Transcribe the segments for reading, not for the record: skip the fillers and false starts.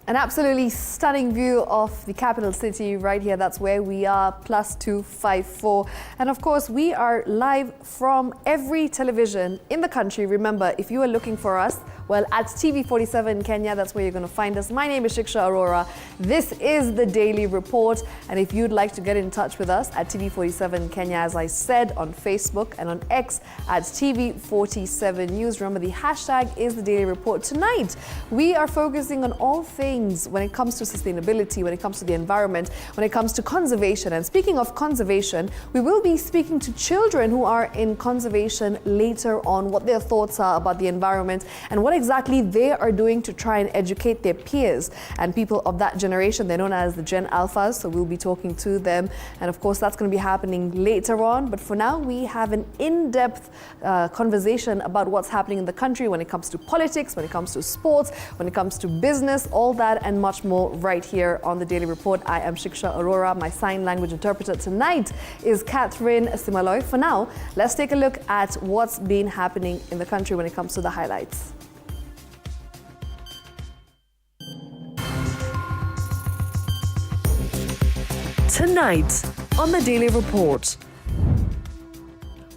An absolutely stunning view of the capital city right here. That's where we are, +254. And of course, we are live from every television in the country. Remember, if you are looking for us, well, at TV47 Kenya, that's where you're going to find us. My name is Shiksha Arora. This is the Daily Report. And if you'd like to get in touch with us at TV47 Kenya, as I said, on Facebook and on X at TV47 News. Remember, the hashtag is the Daily Report. Tonight, we are focusing on all things when it comes to sustainability, when it comes to the environment, when it comes to conservation. And speaking of conservation, we will be speaking to children who are in conservation later on, what their thoughts are about the environment and what exactly they are doing to try and educate their peers and people of that generation. They're known as the Gen Alphas, so we'll be talking to them. And of course, that's going to be happening later on. But for now, we have an in-depth conversation about what's happening in the country when it comes to politics, when it comes to sports, when it comes to business, all that and much more right here on the Daily Report. I am Shiksha Arora. My sign language interpreter tonight is Catherine Simaloy. For now, let's take a look at what's been happening in the country when it comes to the highlights. Tonight on the Daily Report.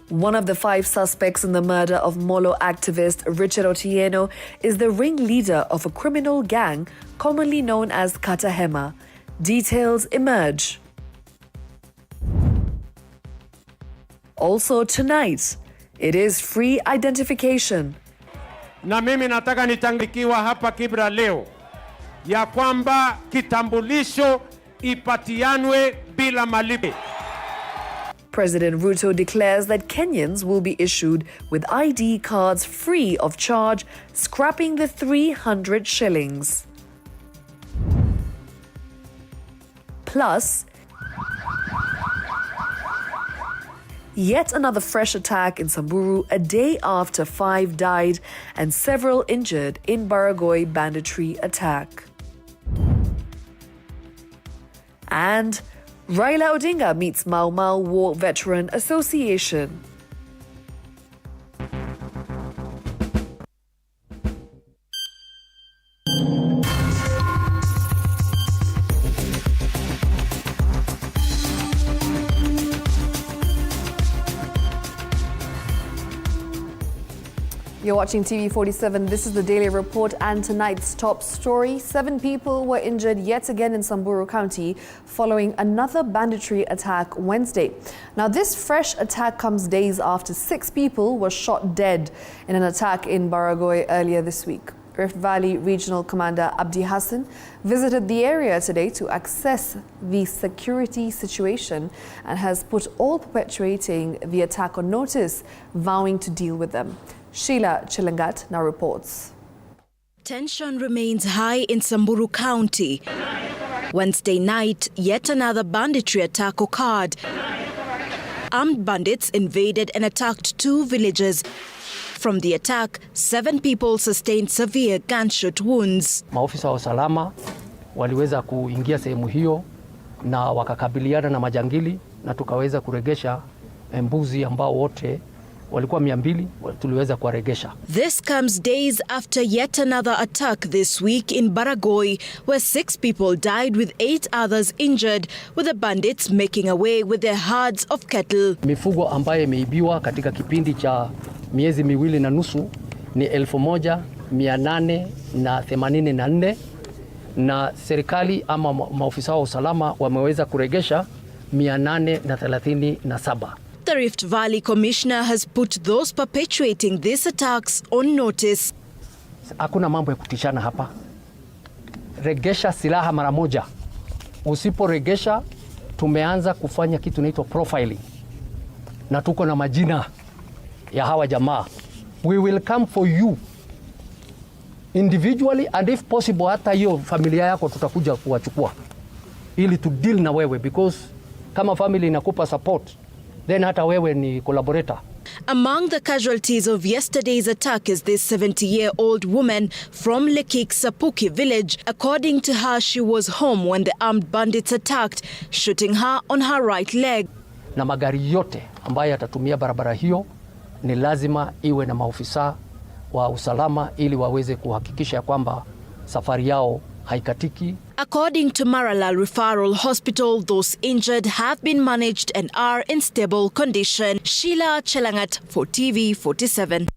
One of the 5 suspects in the murder of Molo activist Richard Otieno is the ringleader of a criminal gang commonly known as Katahema. Details emerge. Also tonight, it is free identification. Na mimi nataka nitangikiwa hapa Kibra leo ya kwamba kitambulisho ipatianwe bila malipo. President Ruto declares that Kenyans will be issued with ID cards free of charge, scrapping the 300 shillings. Plus, yet another fresh attack in Samburu a day after 5 died and several injured in Baragoi banditry attack. And Raila Odinga meets Mau Mau War Veteran Association. You're watching TV47. This is the Daily Report and tonight's top story. 7 people were injured yet again in Samburu County following another banditry attack Wednesday. Now, this fresh attack comes days after 6 people were shot dead in an attack in Baragoi earlier this week. Rift Valley Regional Commander Abdi Hassan visited the area today to assess the security situation and has put all perpetrating the attack on notice, vowing to deal with them. Sheila Chilangat now reports. Tension remains high in Samburu County. Wednesday night, yet another banditry attack occurred. Armed bandits invaded and attacked 2 villages. From the attack, 7 people sustained severe gunshot wounds. Maofisa wa usalama waliweza kuingia sehemu hiyo na wakakabiliana na majangili na tukaweza kuregesha mbuzi ambao wote walikuwa 200 tuliweza kuwaregesha. This comes days after yet another attack this week in Baragoi, where 6 people died with 8 others injured, with the bandits making away with their herds of cattle. Mifugo ambayo imeibiwa katika kipindi cha miezi 2 na nusu ni 1884 na serikali ama maofisa wa usalama wameweza kuregesha 837. The Rift Valley Commissioner has put those perpetuating these attacks on notice. Hakuna mambo ya kutishana hapa. Regesha silaha mara moja. Usiporegesha, tumeanza kufanya kitu inaitwa profiling. Na tuko na majina ya hawa jamaa. We will come for you individually and if possible hata hiyo familia yako tutakuja kuwachukua ili to deal na wewe, because kama family inakupa support then hata wewe ni collaborator. Among the casualties of yesterday's attack is this 70-year-old woman from Lekik Sapuki village. According to her, she was home when the armed bandits attacked, shooting her on her right leg. Na magari yote ambayo yatatumia barabara hiyo ni lazima iwe na maofisa wa usalama ili waweze kuhakikisha kwamba safari yao haikatiki. According to Maralal Referral Hospital, those injured have been managed and are in stable condition. Sheila Chelangat for TV47.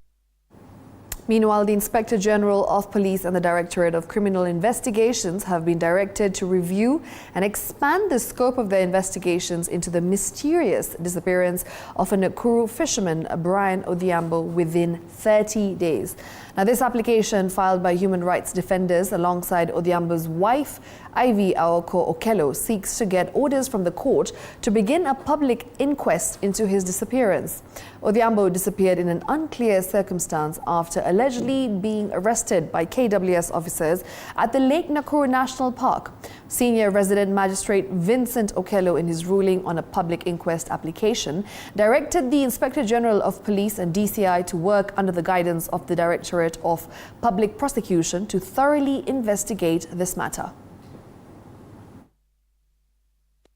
Meanwhile, the Inspector General of Police and the Directorate of Criminal Investigations have been directed to review and expand the scope of their investigations into the mysterious disappearance of a Nakuru fisherman, Brian Odhiambo, within 30 days. Now, this application, filed by human rights defenders alongside Odhiambo's wife, Ivy Aoko Okello, seeks to get orders from the court to begin a public inquest into his disappearance. Odhiambo disappeared in an unclear circumstance after allegedly being arrested by KWS officers at the Lake Nakuru National Park. Senior resident magistrate Vincent Okello, in his ruling on a public inquest application, directed the Inspector General of Police and DCI to work under the guidance of the Directorate of Public Prosecution to thoroughly investigate this matter.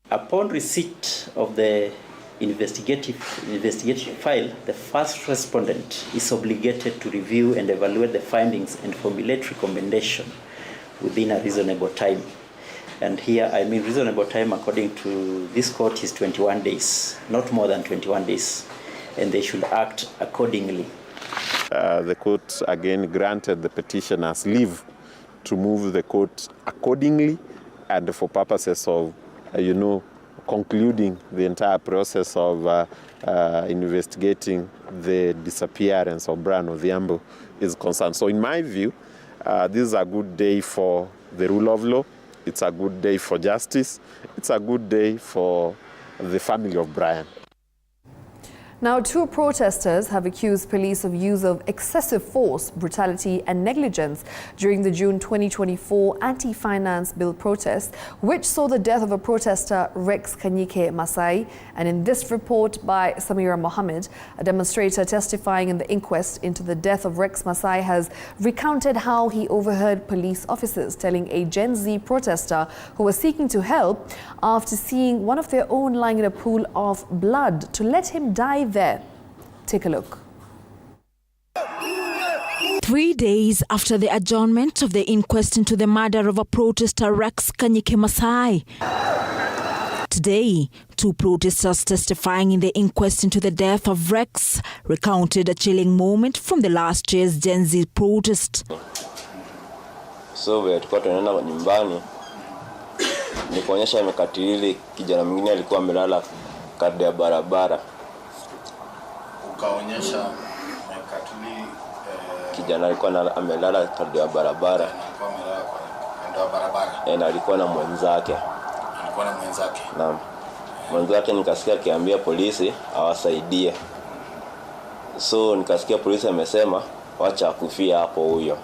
Upon receipt of the investigation file, the first respondent is obligated to review and evaluate the findings and formulate recommendation within a reasonable time. And here, I mean reasonable time according to this court is 21 days, not more than 21 days, and they should act accordingly. The court again granted the petitioners leave to move the court accordingly and for purposes of, concluding the entire process of investigating the disappearance of Brian Odhiambo is concerned. So in my view, this is a good day for the rule of law. It's a good day for justice. It's a good day for the family of Brian. Now, two protesters have accused police of use of excessive force, brutality and negligence during the June 2024 anti-finance bill protest, which saw the death of a protester, Rex Kanyike Masai. And in this report by Samira Mohammed, a demonstrator testifying in the inquest into the death of Rex Masai has recounted how he overheard police officers telling a Gen Z protester who was seeking to help after seeing one of their own lying in a pool of blood to let him die there. Take a look. 3 days after the adjournment of the inquest into the murder of a protester, Rex Kanyike Masai, today, two protesters testifying in the inquest into the death of Rex recounted a chilling moment from the last year's Gen Z protest. So we tulikuwa tunaenda nyumbani, nikaonyesha amekatili kijana mwingine alikuwa amelala kando ya barabara. Ukaonyesha amekatili kijana alikuwa amelala kando ya barabara. Na alikuwa na mwenzake. Naam. Mwenzake nikasikia akiambia polisi awasaidie. So nikasikia polisi amesema wacha kufia hapo huyo.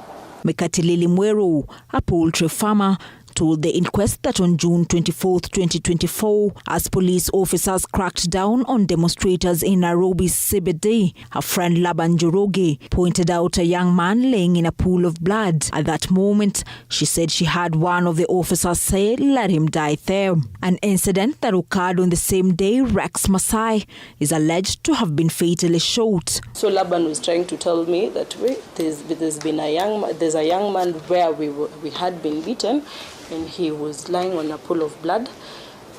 Mekatilili Mweru, a poultry farmer, told the inquest that on June 24th, 2024, as police officers cracked down on demonstrators in Nairobi's CBD, her friend Laban Njoroge pointed out a young man laying in a pool of blood. At that moment, she said she had one of the officers say, "Let him die there." An incident that occurred on the same day Rex Masai is alleged to have been fatally shot. So Laban was trying to tell me that there's a young man where we had been beaten, and he was lying on a pool of blood,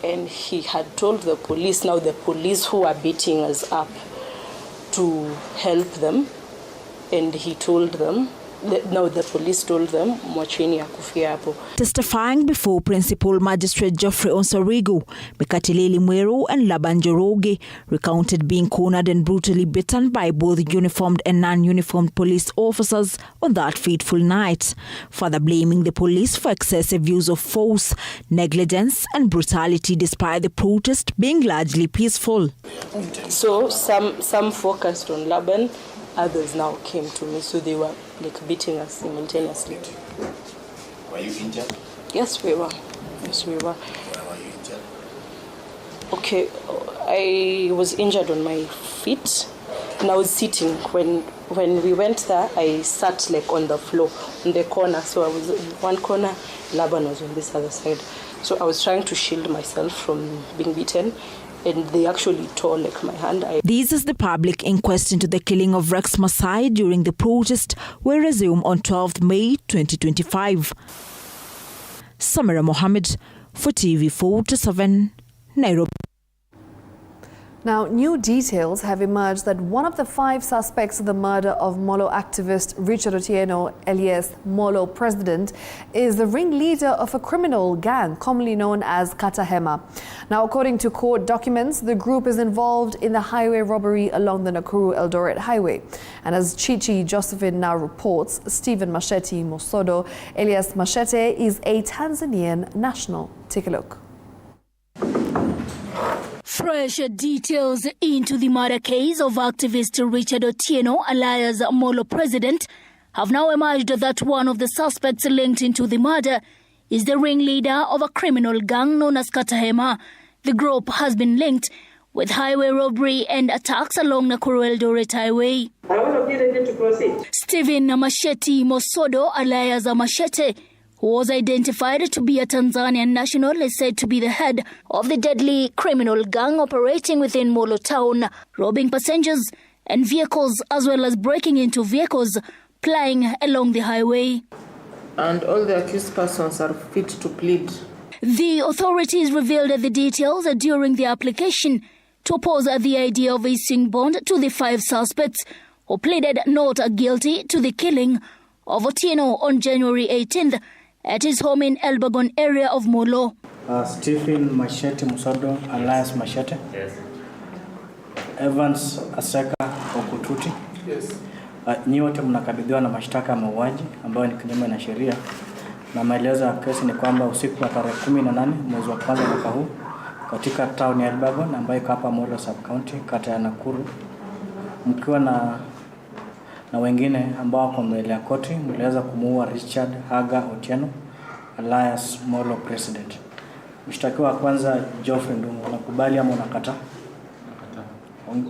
and he had told the police, now the police who are beating us up, to help them, and he told them, no, the police told them, mwacheni akufia hapo. Testifying before Principal Magistrate Geoffrey Onsarigo, Mekatilili Mweru and Laban Njoroge recounted being cornered and brutally beaten by both uniformed and non-uniformed police officers on that fateful night, further blaming the police for excessive use of force, negligence and brutality despite the protest being largely peaceful. So some focused on Laban, others now came to me, so they were like beating us simultaneously. Were you injured? Yes, we were. Where were you injured? Okay, I was injured on my feet, and I was sitting. When we went there, I sat like on the floor, in the corner. So I was in one corner, Laban was on this other side. So I was trying to shield myself from being beaten, and they actually tore like my hand. This is the public inquest into the killing of Rex Masai during the protest will resume on 12th May 2025. Samira Mohammed for TV47, Nairobi. Now, new details have emerged that one of the 5 suspects in the murder of Molo activist Richard Otieno, alias Molo President, is the ringleader of a criminal gang commonly known as Katahema. Now, according to court documents, the group is involved in the highway robbery along the Nakuru-Eldoret highway. And as Chichi Josephine now reports, Stephen Machete Mosodo, alias Machete, is a Tanzanian national. Take a look. Fresh details into the murder case of activist Richard Otieno, alias Molo President, have now emerged that one of the suspects linked into the murder is the ringleader of a criminal gang known as Katahema. The group has been linked with highway robbery and attacks along Nakuru-Eldoret highway. Stephen Machete Mosodo, alias Machete, who was identified to be a Tanzanian national, is said to be the head of the deadly criminal gang operating within Molo town, robbing passengers and vehicles as well as breaking into vehicles plying along the highway. And all the accused persons are fit to plead. The authorities revealed the details during the application to oppose the idea of issuing bond to the 5 suspects who pleaded not guilty to the killing of Otieno on January 18th at his home in Elbagon area of Molo. Stephen Machete Musodo, alias Machete. Yes. Evans Aseka Okututi. Yes. Nyi wote mnakabidhiwa na mashtaka ya mauaji ambayo ni kinyume na sheria. Na maelezo ya kesi ni kwamba usiku wa tarehe 18 mwezi wa kwanza mwaka huu katika town ya Elbagon ambayo iko hapa Molo sub-county kata ya Nakuru, mkiwa na wengine ambao wako mbele ya koti, mliweza kumuua Richard Haga Otieno, alias Molo President. Mshtakiwa wa kwanza Geoffrey Ndungu, unakubali ama unakataa?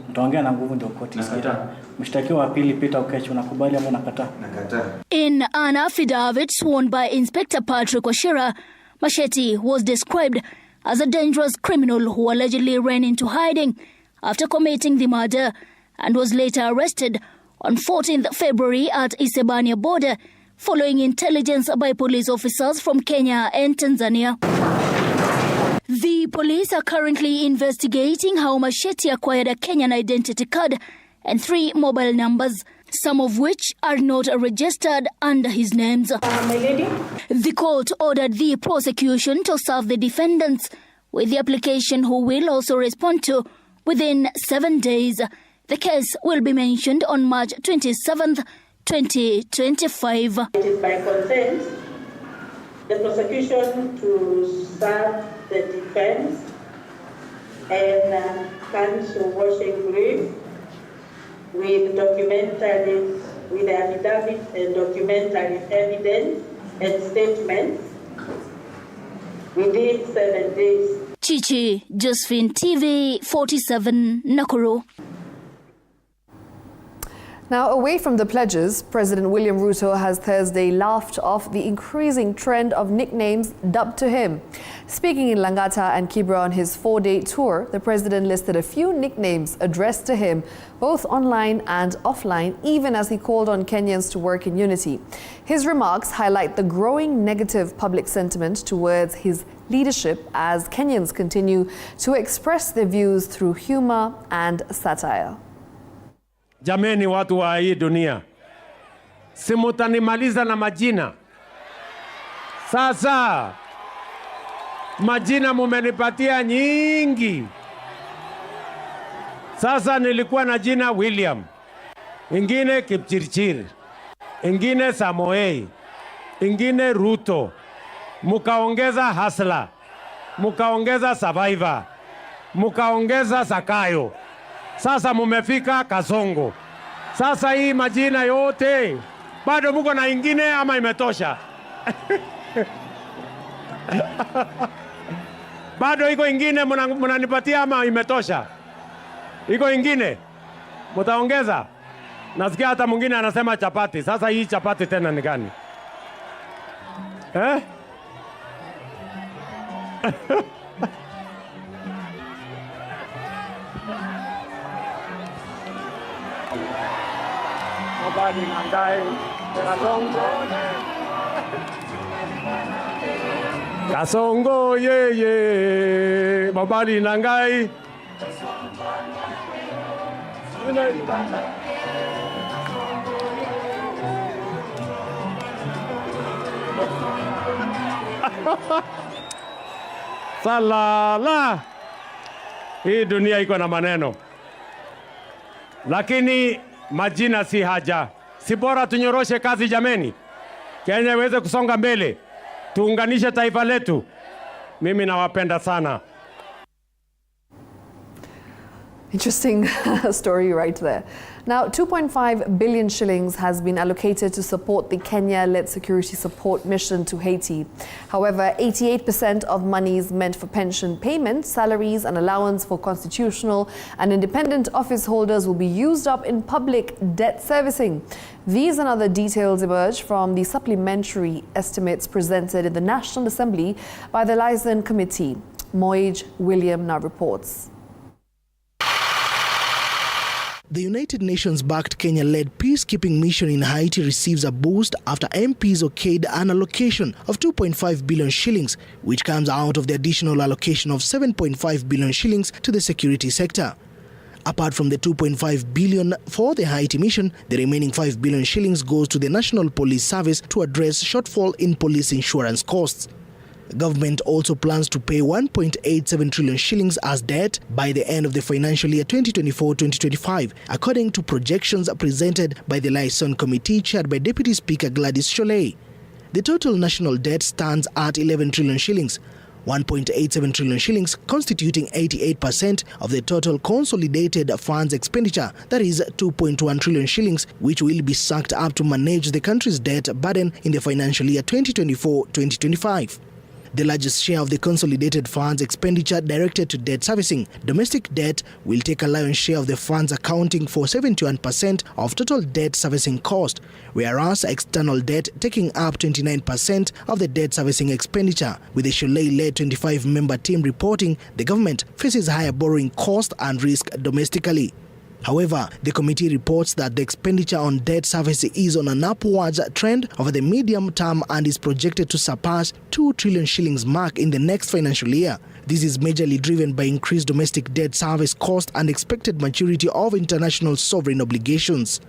Mtaongea na nguvu ndio koti isikie. Mshtakiwa wa pili Peter Okech, unakubali ama unakataa? Nakataa. In an affidavit sworn by Inspector Patrick Washira, Machete was described as a dangerous criminal who allegedly ran into hiding after committing the murder and was later arrested on 14th February at Isebania border following intelligence by police officers from Kenya and Tanzania. The police are currently investigating how Machete acquired a Kenyan identity card and 3 mobile numbers, some of which are not registered under his names. My lady? The court ordered the prosecution to serve the defendants with the application, who will also respond to within 7 days. The case will be mentioned on March 27th, 2025. It is by consent, the prosecution to serve the defense and counsel washing brief with affidavit and documentary evidence and statements within 7 days. Chichi Josephine, TV47, Nakuru. Now, away from the pledges, President William Ruto has Thursday laughed off the increasing trend of nicknames dubbed to him. Speaking in Langata and Kibra on his 4-day tour, the president listed a few nicknames addressed to him, both online and offline, even as he called on Kenyans to work in unity. His remarks highlight the growing negative public sentiment towards his leadership as Kenyans continue to express their views through humor and satire. Jameni watu wa hii dunia, simutanimaliza na majina. Sasa majina mumenipatia nyingi. Sasa nilikuwa na jina William, ingine Kipchirchir, ingine Samoei, ingine Ruto, mukaongeza Hasla, mukaongeza Survivor, mukaongeza Sakayo. Sasa mumefika Kasongo. Sasa hii majina yote bado muko na ingine ama imetosha? Bado iko ingine mnanipatia ama imetosha? Iko ingine mtaongeza? Nasikia hata mwingine anasema chapati. Sasa hii chapati tena ni gani? Nobody Kasongo ye babali nangai. Salala. Hii dunia iko na maneno. Lakini majina si haja. Si bora tunyoroshe kazi jameni. Kenya iweze kusonga mbele. Tuunganishe taifa letu. Mimi nawapenda sana. Interesting story right there. Now, 2.5 billion shillings has been allocated to support the Kenya-led security support mission to Haiti. However, 88% of monies meant for pension payments, salaries and allowance for constitutional and independent office holders will be used up in public debt servicing. These and other details emerge from the supplementary estimates presented in the National Assembly by the Liaison Committee. Moij William now reports. The United Nations-backed Kenya-led peacekeeping mission in Haiti receives a boost after MPs okayed an allocation of 2.5 billion shillings, which comes out of the additional allocation of 7.5 billion shillings to the security sector. Apart from the 2.5 billion for the Haiti mission, the remaining 5 billion shillings goes to the National Police Service to address shortfall in police insurance costs. The government also plans to pay 1.87 trillion shillings as debt by the end of the financial year 2024-2025, according to projections presented by the Liaison Committee chaired by Deputy Speaker Gladys Sholei. The total national debt stands at 11 trillion shillings, 1.87 trillion shillings constituting 88% of the total consolidated funds expenditure, that is 2.1 trillion shillings, which will be sucked up to manage the country's debt burden in the financial year 2024-2025. The largest share of the consolidated funds expenditure directed to debt servicing. Domestic debt will take a lion's share of the funds, accounting for 71% of total debt servicing cost, whereas external debt taking up 29% of the debt servicing expenditure, with the Sholei-led 25-member team reporting the government faces higher borrowing cost and risk domestically. However, the committee reports that the expenditure on debt service is on an upwards trend over the medium term and is projected to surpass 2 trillion shillings mark in the next financial year. This is majorly driven by increased domestic debt service cost and expected maturity of international sovereign obligations.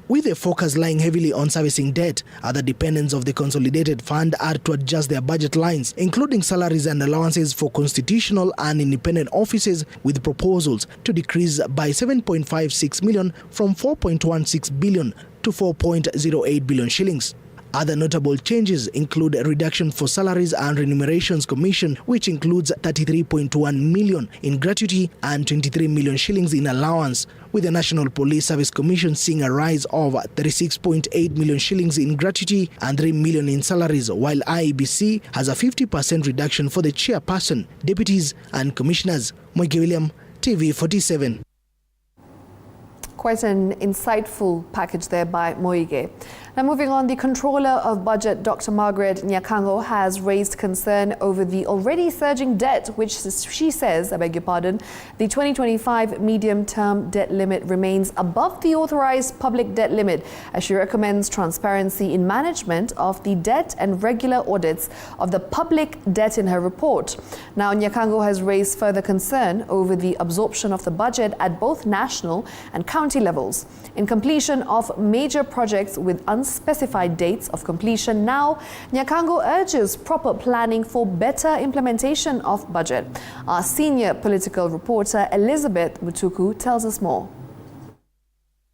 With the focus lying heavily on servicing debt, other dependents of the consolidated fund are to adjust their budget lines, including salaries and allowances for constitutional and independent offices, with proposals to decrease by 7.56 million from 4.16 billion to 4.08 billion shillings. Other notable changes include a reduction for Salaries and Remunerations Commission, which includes 33.1 million in gratuity and 23 million shillings in allowance, with the National Police Service Commission seeing a rise of 36.8 million shillings in gratuity and 3 million in salaries, while IEBC has a 50% reduction for the chairperson, deputies and commissioners. Moige William, TV47. Quite an insightful package there by Moige. Now moving on, the Controller of Budget, Dr. Margaret Nyakango, has raised concern over the already surging debt, which she says, I beg your pardon, the 2025 medium-term debt limit remains above the authorized public debt limit, as she recommends transparency in management of the debt and regular audits of the public debt in her report. Now, Nyakango has raised further concern over the absorption of the budget at both national and county levels. In completion of major projects with unspecified dates of completion now, Nyakango urges proper planning for better implementation of budget. Our senior political reporter Elizabeth Mutuku tells us more.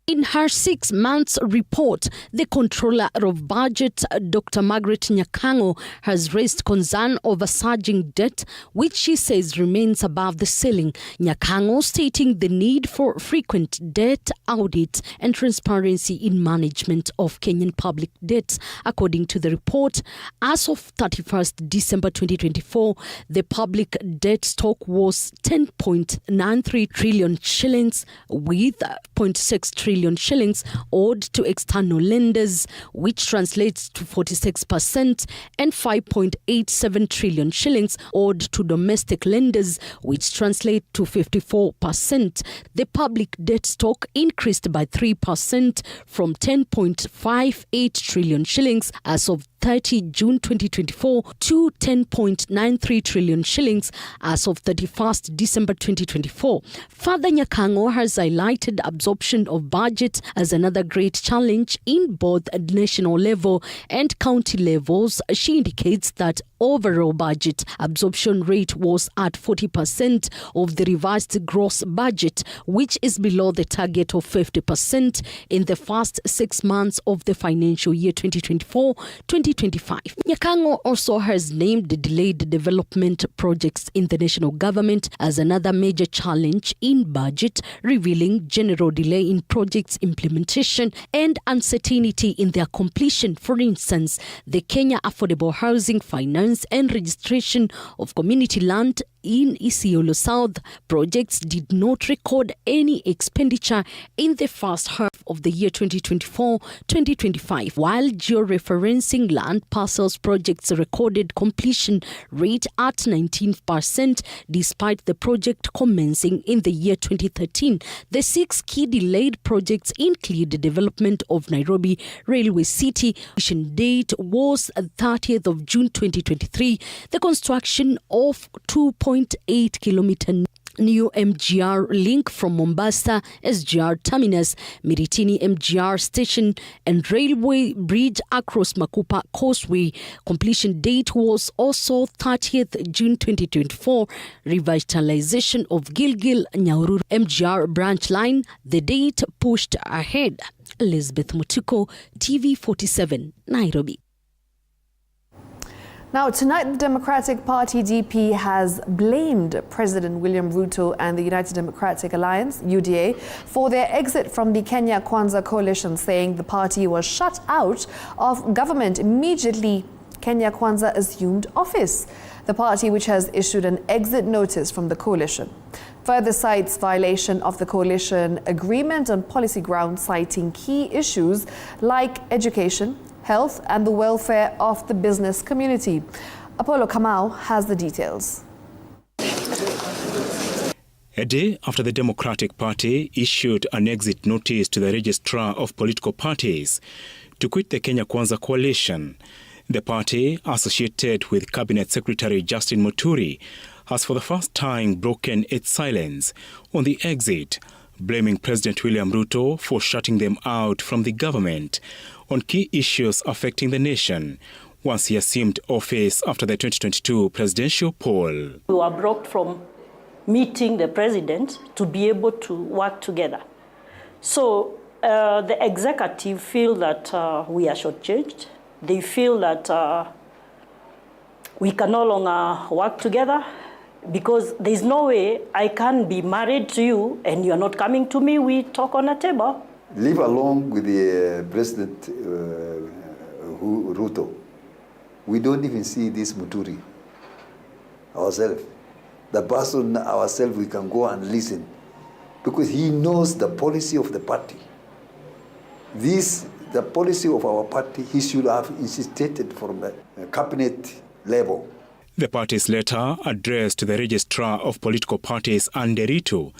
In her 6 months report, the Controller of Budget, Dr. Margaret Nyakango, has raised concern over surging debt, which she says remains above the ceiling. Nyakango stating the need for frequent debt audit and transparency in management of Kenyan public debts. According to the report, as of 31st December 2024, the public debt stock was 10.93 trillion shillings, with 0.6 trillion trillion shillings owed to external lenders, which translates to 46%, and 5.87 trillion shillings owed to domestic lenders, which translate to 54%. The public debt stock increased by 3% from 10.58 trillion shillings as of 30 June 2024 to 10.93 trillion shillings as of 31st December 2024. Father Nyakango has highlighted absorption of budget as another great challenge in both national level and county levels. She indicates that overall budget absorption rate was at 40% of the revised gross budget, which is below the target of 50% in the first 6 months of the financial year 2024-2025. Nyakango also has named the delayed development projects in the national government as another major challenge in budget, revealing general delay in projects implementation and uncertainty in their completion. For instance, the Kenya Affordable Housing Finance and Registration of Community Land in Isiolo South projects did not record any expenditure in the first half of the year 2024-2025, while georeferencing land parcels projects recorded completion rate at 19% despite the project commencing in the year 2013. The 6 key delayed projects include the development of Nairobi Railway City. Completion date was 30th of June 2023. The construction of 2.8 kilometer new MGR link from Mombasa SGR Terminus, Miritini MGR Station and railway bridge across Makupa Causeway. Completion date was also 30th June 2024. Revitalization of Gilgil Nyahururu MGR branch line, the date pushed ahead. Elizabeth Mutuko, TV47, Nairobi. Now, tonight, the Democratic Party DP has blamed President William Ruto and the United Democratic Alliance, UDA, for their exit from the Kenya Kwanza coalition, saying the party was shut out of government immediately Kenya Kwanza assumed office. The party, which has issued an exit notice from the coalition, further cites violation of the coalition agreement on policy grounds, citing key issues like education, health and the welfare of the business community. Apollo Kamau has the details. A day after the Democratic Party issued an exit notice to the Registrar of Political Parties to quit the Kenya Kwanza coalition, the party, associated with Cabinet Secretary Justin Muturi, has for the first time broken its silence on the exit, blaming President William Ruto for shutting them out from the government on key issues affecting the nation once he assumed office after the 2022 presidential poll. We were blocked from meeting the president to be able to work together. So the executive feel that we are shortchanged. They feel that we can no longer work together because there's no way I can be married to you and you're not coming to me. We talk on a table. Live along with the President Ruto. We don't even see this Muturi ourselves. The person ourselves, we can go and listen because he knows the policy of the party. The policy of our party, he should have insisted from the cabinet level. The party's letter addressed to the Registrar of Political Parties and Ruto,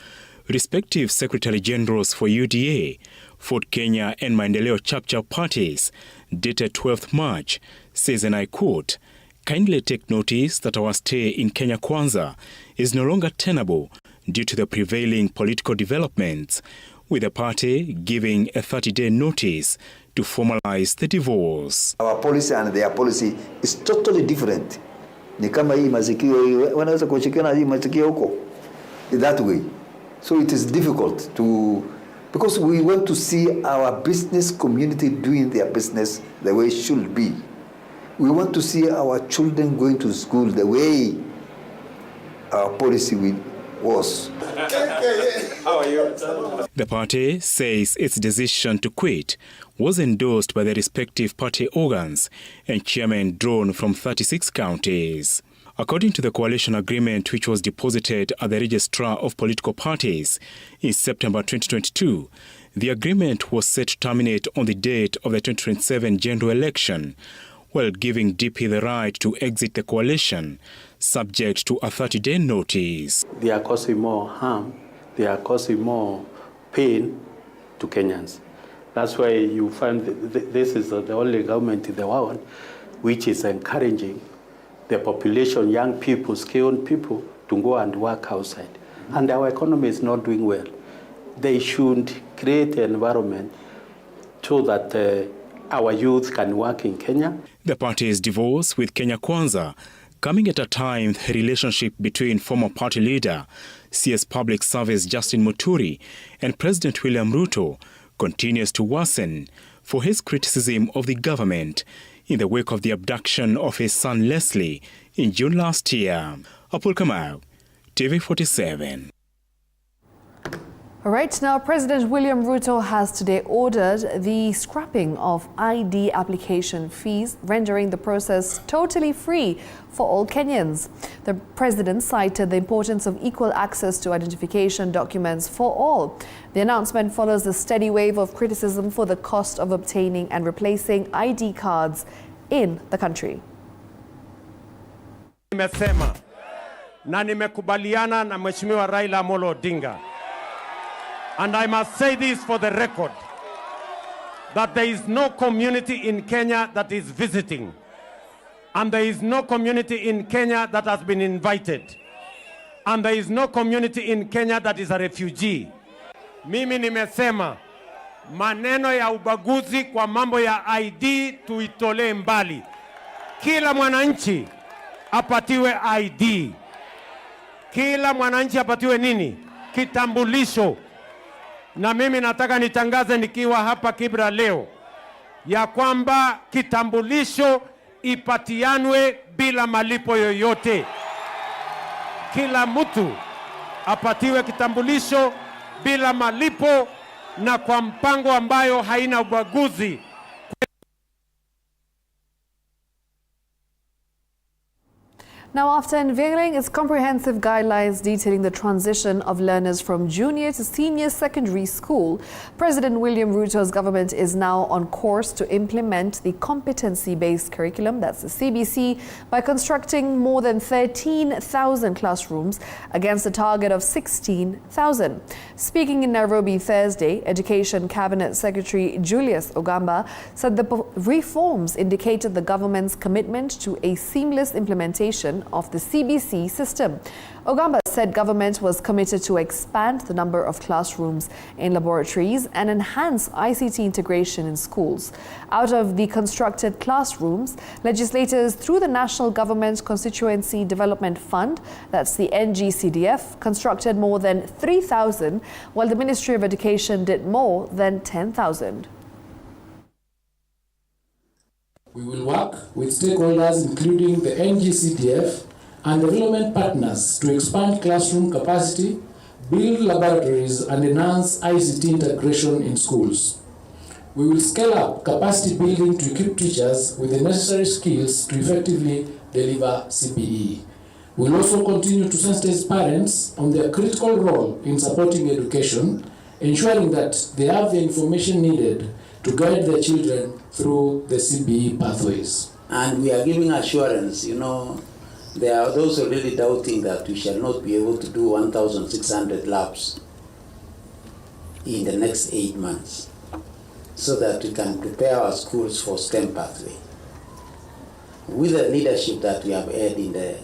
respective Secretary Generals for UDA, Ford Kenya and Maendeleo Chapchap parties, dated 12th March, says, and I quote, "Kindly take notice that our stay in Kenya Kwanza is no longer tenable due to the prevailing political developments, with the party giving a 30-day notice to formalize the divorce." Our policy and their policy is totally different. Ni kama hii masikio, wanaweza kushikana hii masikio huko that way. So it is difficult to, because we want to see our business community doing their business the way it should be. We want to see our children going to school the way our policy was. How are you? The party says its decision to quit was endorsed by the respective party organs and chairmen drawn from 36 counties. According to the coalition agreement, which was deposited at the Registrar of Political Parties in September 2022, The agreement was set to terminate on the date of the 2027 general election, while giving DP the right to exit the coalition, subject to a 30-day notice. They are causing more harm, they are causing more pain to Kenyans. That's why you find this is the only government in the world which is encouraging the population, young people, skilled people, to go and work outside. And our economy is not doing well. They should create an environment so that our youth can work in Kenya. The party's divorce with Kenya Kwanza coming at a time the relationship between former party leader, CS Public Service Justin Muturi, and President William Ruto continues to worsen for his criticism of the government in the wake of the abduction of his son Leslie in June last year. Apul Kamau, TV47. All right, now President William Ruto has today ordered the scrapping of ID application fees, rendering the process totally free for all Kenyans. The president cited the importance of equal access to identification documents for all. The announcement follows the steady wave of criticism for the cost of obtaining and replacing ID cards in the country. Nimesema na nimekubaliana na Mheshimiwa Raila Odinga. And I must say this for the record, that there is no community in Kenya that is visiting. And there is no community in Kenya that has been invited. And there is no community in Kenya that is a refugee. Mimi nimesema, maneno ya ubaguzi kwa mambo ya ID tuitolee mbali. Kila mwananchi apatiwe ID. Kila mwananchi apatiwe nini? Kitambulisho. Na mimi nataka nitangaze nikiwa hapa Kibra leo ya kwamba kitambulisho ipatianwe bila malipo yoyote. Kila mtu apatiwe kitambulisho bila malipo na kwa mpango ambayo haina ubaguzi. Now, after unveiling its comprehensive guidelines detailing the transition of learners from junior to senior secondary school, President William Ruto's government is now on course to implement the competency-based curriculum, that's the CBC, by constructing more than 13,000 classrooms against a target of 16,000. Speaking in Nairobi Thursday, Education Cabinet Secretary Julius Ogamba said the reforms indicated the government's commitment to a seamless implementation of the CBC system. Ogamba said government was committed to expand the number of classrooms in laboratories and enhance ICT integration in schools. Out of the constructed classrooms, legislators through the National Government Constituency Development Fund, that's the NGCDF, constructed more than 3,000, while the Ministry of Education did more than 10,000. We will work with stakeholders including the NGCDF and development partners to expand classroom capacity, build laboratories and enhance ICT integration in schools. We will scale up capacity building to equip teachers with the necessary skills to effectively deliver CPE. We will also continue to sensitize parents on their critical role in supporting education, ensuring that they have the information needed to guide their children through the CBE pathways. And we are giving assurance, there are those already doubting that we shall not be able to do 1,600 labs in the next 8 months so that we can prepare our schools for STEM pathway. With the leadership that we have had in the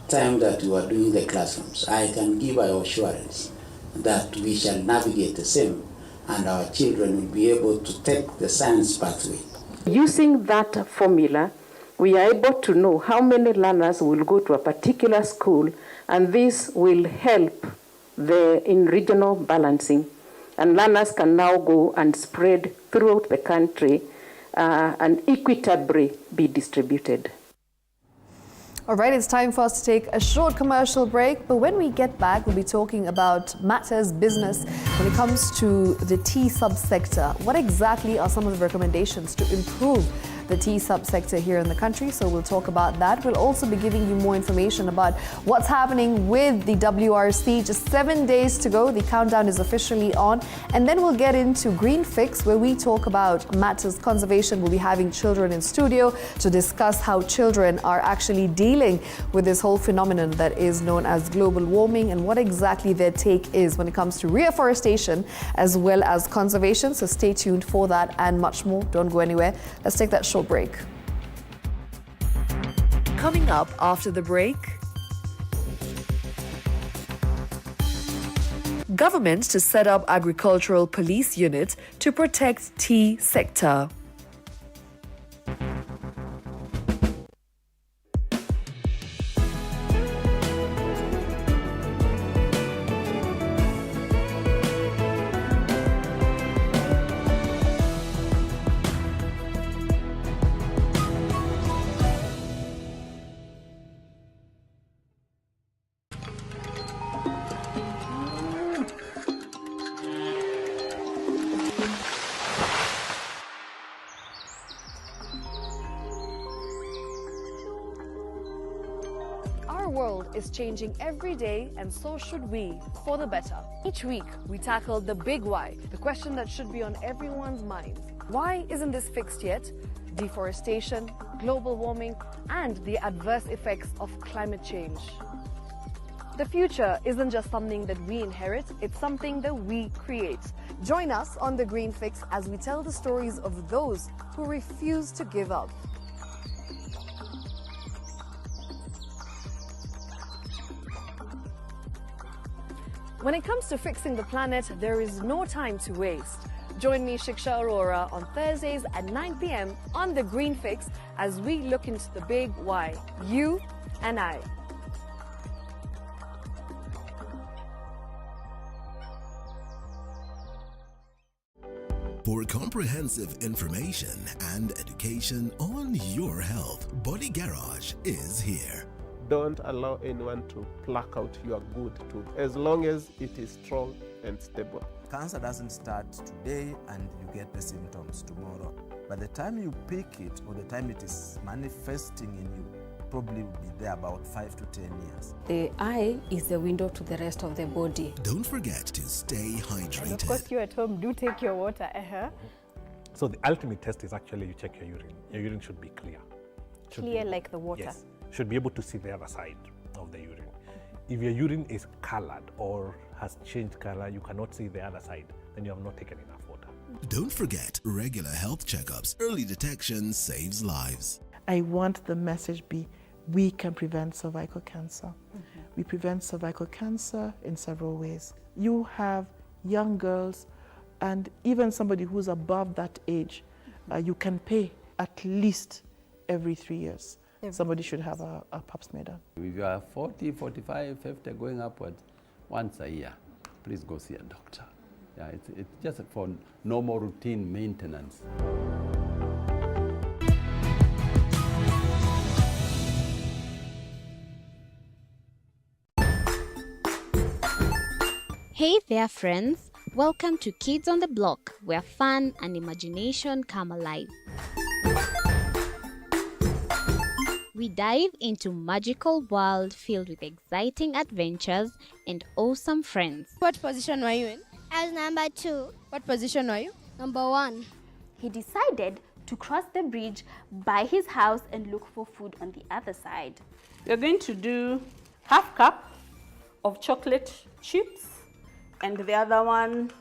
time that we were doing the classrooms, I can give our assurance that we shall navigate the same and our children will be able to take the science pathway. Using that formula, we are able to know how many learners will go to a particular school, and this will help in regional balancing. And learners can now go and spread throughout the country and equitably be distributed. All right, it's time for us to take a short commercial break, but when we get back, we'll be talking about matters business when it comes to the tea subsector. What exactly are some of the recommendations to improve the tea subsector here in the country. So we'll talk about that. We'll also be giving you more information about what's happening with the WRC. Just 7 days to go. The countdown is officially on. And then we'll get into Greenfix, where we talk about matters conservation. We'll be having children in studio to discuss how children are actually dealing with this whole phenomenon that is known as global warming and what exactly their take is when it comes to reforestation as well as conservation. So stay tuned for that and much more. Don't go anywhere. Let's take that short break. Coming up after the break, government to set up agricultural police unit to protect tea sector. Our world is changing every day, and so should we, for the better. Each week, we tackle the big why, the question that should be on everyone's mind. Why isn't this fixed yet? Deforestation, global warming, and the adverse effects of climate change. The future isn't just something that we inherit, it's something that we create. Join us on the Greenfix as we tell the stories of those who refuse to give up. When it comes to fixing the planet, there is no time to waste. Join me, Shiksha Arora, on Thursdays at 9 p.m. on the Greenfix as we look into the big why, you and I. For comprehensive information and education on your health, Body Garage is here. Don't allow anyone to pluck out your good tooth, as long as it is strong and stable. Cancer doesn't start today and you get the symptoms tomorrow. By the time you pick it or the time it is manifesting in you, probably will be there about 5 to 10 years. The eye is the window to the rest of the body. Don't forget to stay hydrated. And of course, you at home do take your water. So the ultimate test is actually you check your urine. Your urine should be clear. Clear like the water? Yes. Should be able to see the other side of the urine. If your urine is colored or has changed color, you cannot see the other side, then you have not taken enough water. Don't forget regular health checkups. Early detection saves lives. I want the message be, we can prevent cervical cancer. We prevent cervical cancer in several ways. You have young girls and even somebody who's above that age, you can pay at least every 3 years. Somebody should have a pap smear done. If you are 40, 45, 50 going upwards, once a year, please go see a doctor. Yeah, it's just for normal routine maintenance. Hey there, friends. Welcome to Kids on the Block, where fun and imagination come alive. We dive into magical world filled with exciting adventures and awesome friends. What position were you in? I was number 2. What position were you? Number 1. He decided to cross the bridge by his house and look for food on the other side. We're going to do half cup of chocolate chips, and the other one,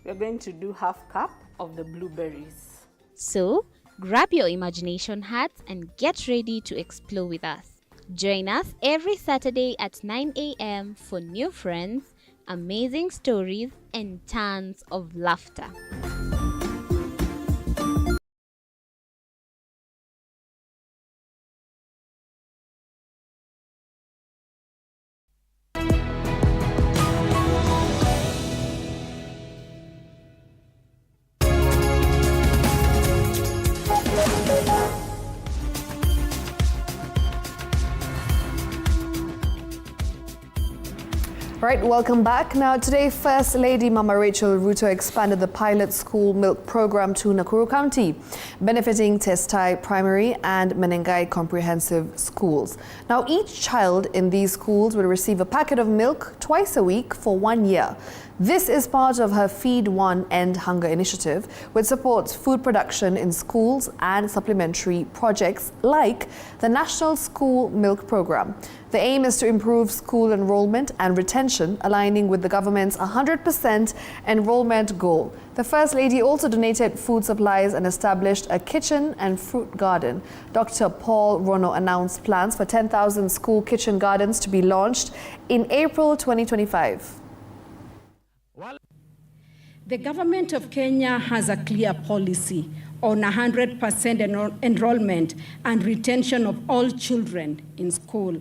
we're going to do half cup of the blueberries. So, grab your imagination hats and get ready to explore with us. Join us every Saturday at 9 a.m. for new friends, amazing stories, and tons of laughter. Right, welcome back. Now, today, First Lady Mama Rachel Ruto expanded the pilot school milk program to Nakuru County, benefiting Testai Primary and Menengai Comprehensive Schools. Now, each child in these schools will receive a packet of milk twice a week for 1 year. This is part of her Feed One End Hunger initiative, which supports food production in schools and supplementary projects like the National School Milk Program. The aim is to improve school enrollment and retention, aligning with the government's 100% enrollment goal. The First Lady also donated food supplies and established a kitchen and fruit garden. Dr. Paul Rono announced plans for 10,000 school kitchen gardens to be launched in April 2025. The government of Kenya has a clear policy on 100% enrollment and retention of all children in school.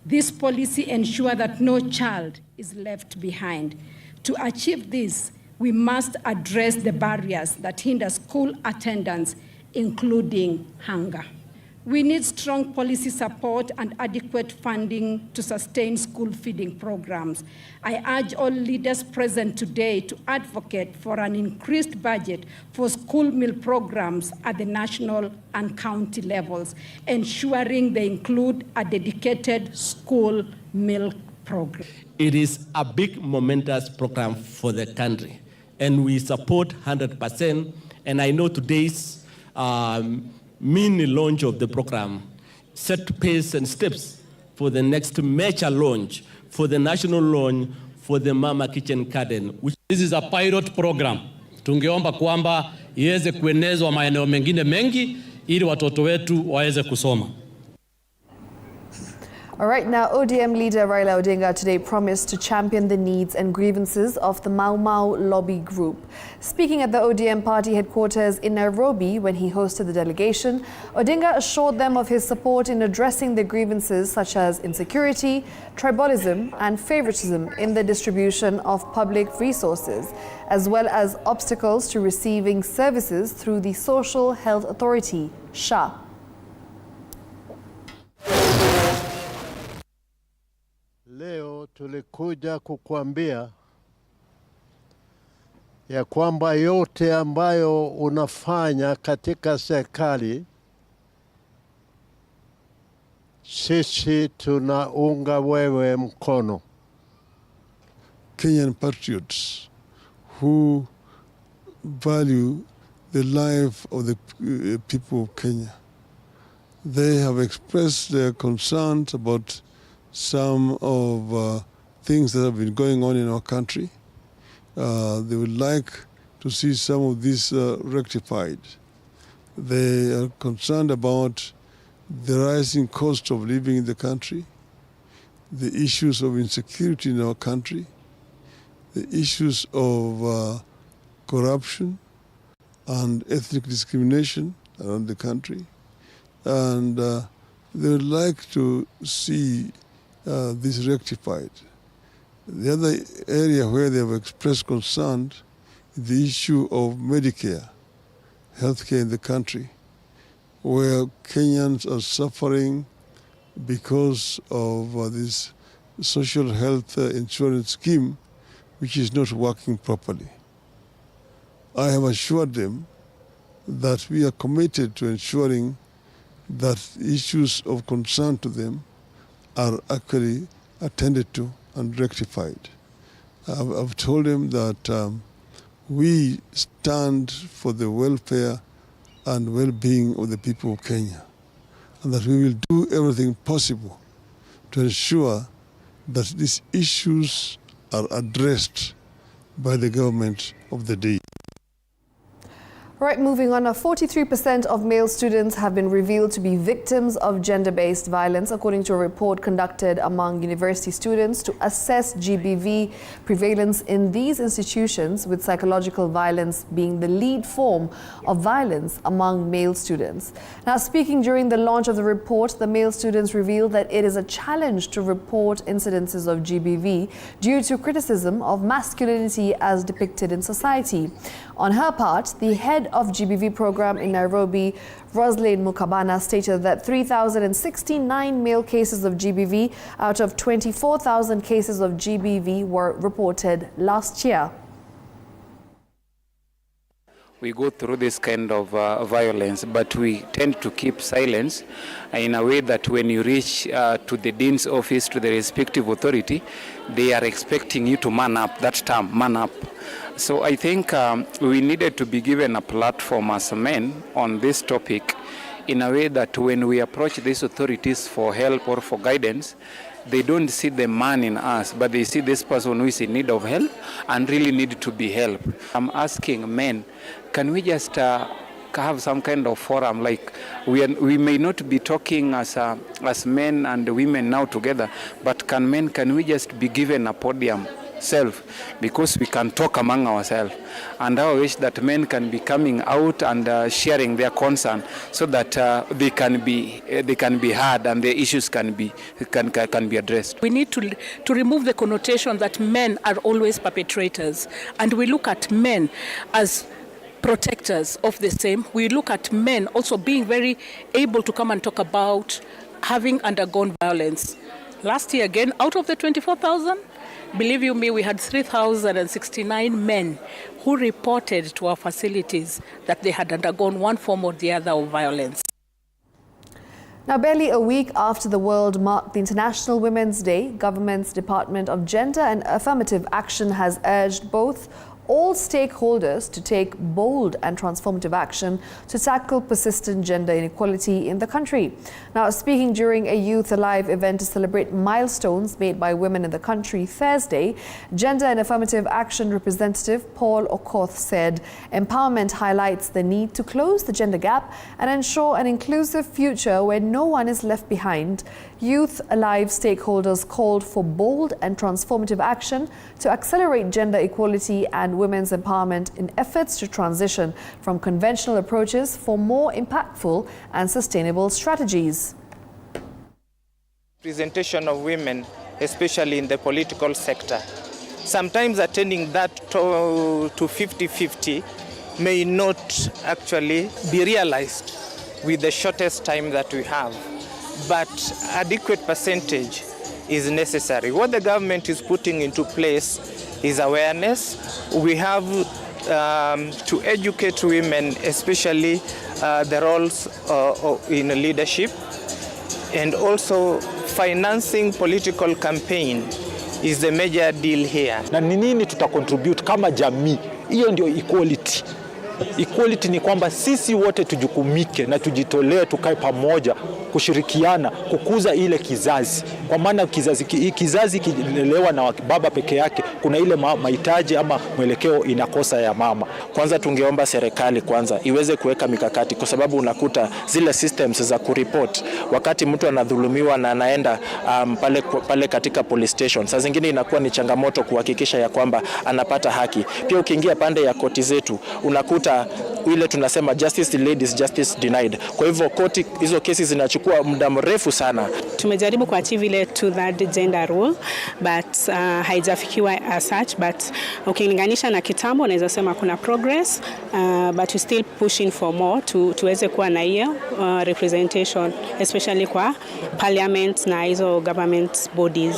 This policy ensures that no child is left behind. To achieve this, we must address the barriers that hinder school attendance, including hunger. We need strong policy support and adequate funding to sustain school feeding programs. I urge all leaders present today to advocate for an increased budget for school meal programs at the national and county levels, ensuring they include a dedicated school milk program. It is a big momentous program for the country, and we support 100%. And I know today's mini launch of the program set pace and steps for the next major launch, for the national launch, for the Mama Kitchen Garden. This is a pilot program. Tungeomba kwamba iweze kuenezwa maeneo mengine mengi ili watoto wetu waweze kusoma. All right, now ODM leader Raila Odinga today promised to champion the needs and grievances of the Mau Mau lobby group. Speaking at the ODM party headquarters in Nairobi when he hosted the delegation, Odinga assured them of his support in addressing the grievances such as insecurity, tribalism and favoritism in the distribution of public resources, as well as obstacles to receiving services through the Social Health Authority, SHA. Leo tulikuja kukuambia ya kwamba yote ambayo unafanya katika serikali, sisi tunaunga wewe mkono. Kenyan patriots who value the life of the people of Kenya, they have expressed their concerns about some of things that have been going on in our country. They would like to see some of this rectified. They are concerned about the rising cost of living in the country, the issues of insecurity in our country, the issues of corruption and ethnic discrimination around the country. And they would like to see this rectified. The other area where they have expressed concern is the issue of Medicare, healthcare in the country, where Kenyans are suffering because of this social health insurance scheme, which is not working properly. I have assured them that we are committed to ensuring that issues of concern to them are actually attended to and rectified. I've told them that we stand for the welfare and well-being of the people of Kenya, and that we will do everything possible to ensure that these issues are addressed by the government of the day. Right, moving on, 43% of male students have been revealed to be victims of gender-based violence, according to a report conducted among university students to assess GBV prevalence in these institutions, with psychological violence being the lead form of violence among male students. Now, speaking during the launch of the report, the male students revealed that it is a challenge to report incidences of GBV due to criticism of masculinity as depicted in society. On her part, the head of GBV program in Nairobi, Roslyn Mukabana, stated that 3,069 male cases of GBV out of 24,000 cases of GBV were reported last year. We go through this kind of violence, but we tend to keep silence in a way that when you reach to the dean's office, to the respective authority, they are expecting you to man up. That term, man up. So I think we needed to be given a platform as men on this topic in a way that when we approach these authorities for help or for guidance, they don't see the man in us, but they see this person who is in need of help and really need to be helped. I'm asking men, can we just have some kind of forum? Like we may not be talking as men and women now together, but can we just be given a podium self, because we can talk among ourselves, and I wish that men can be coming out and sharing their concern so that they can be heard and the issues can be addressed. We need to remove the connotation that men are always perpetrators, and we look at men as protectors of the same. We look at men also being very able to come and talk about having undergone violence. Last year again, out of the 24,000, believe you me, we had 3,069 men who reported to our facilities that they had undergone one form or the other of violence. Now, barely a week after the world marked the International Women's Day, government's Department of Gender and Affirmative Action has urged all stakeholders to take bold and transformative action to tackle persistent gender inequality in the country. Now, speaking during a Youth Alive event to celebrate milestones made by women in the country Thursday, Gender and Affirmative Action representative Paul Okoth said empowerment highlights the need to close the gender gap and ensure an inclusive future where no one is left behind. Youth Alive stakeholders called for bold and transformative action to accelerate gender equality and women's empowerment in efforts to transition from conventional approaches for more impactful and sustainable strategies. Representation of women, especially in the political sector. Sometimes attending that to 50-50 may not actually be realized with the shortest time that we have, but adequate percentage is necessary. What the government is putting into place is awareness. We have to educate women, especially the roles in leadership, and also financing political campaign is the major deal here. Na nini tutacontribute kama jamii? Hiyo ndio equality. Equality ni kwamba sisi wote tujukumike na tujitolee, tukae pamoja kushirikiana kukuza ile kizazi, kwa maana kizazi kilelewa na baba peke yake, kuna ile mahitaji ama mwelekeo inakosa ya mama. Kwanza tungeomba serikali kwanza iweze kuweka mikakati, kwa sababu unakuta zile systems za kuripoti wakati mtu anadhulumiwa na anaenda pale katika police station, saa zingine inakuwa ni changamoto kuhakikisha ya kwamba anapata haki. Pia ukiingia pande ya koti zetu unakuta ile tunasema justice delayed is justice denied. Kwa hivyo koti hizo kesi zinachukua muda mrefu sana. Tumejaribu kuachieve ile to that gender rule, but haijafikiwa as such, but ukilinganisha na kitambo unaweza sema kuna progress, but we still pushing for more tuweze kuwa na hiyo representation, especially kwa parliament na hizo government bodies.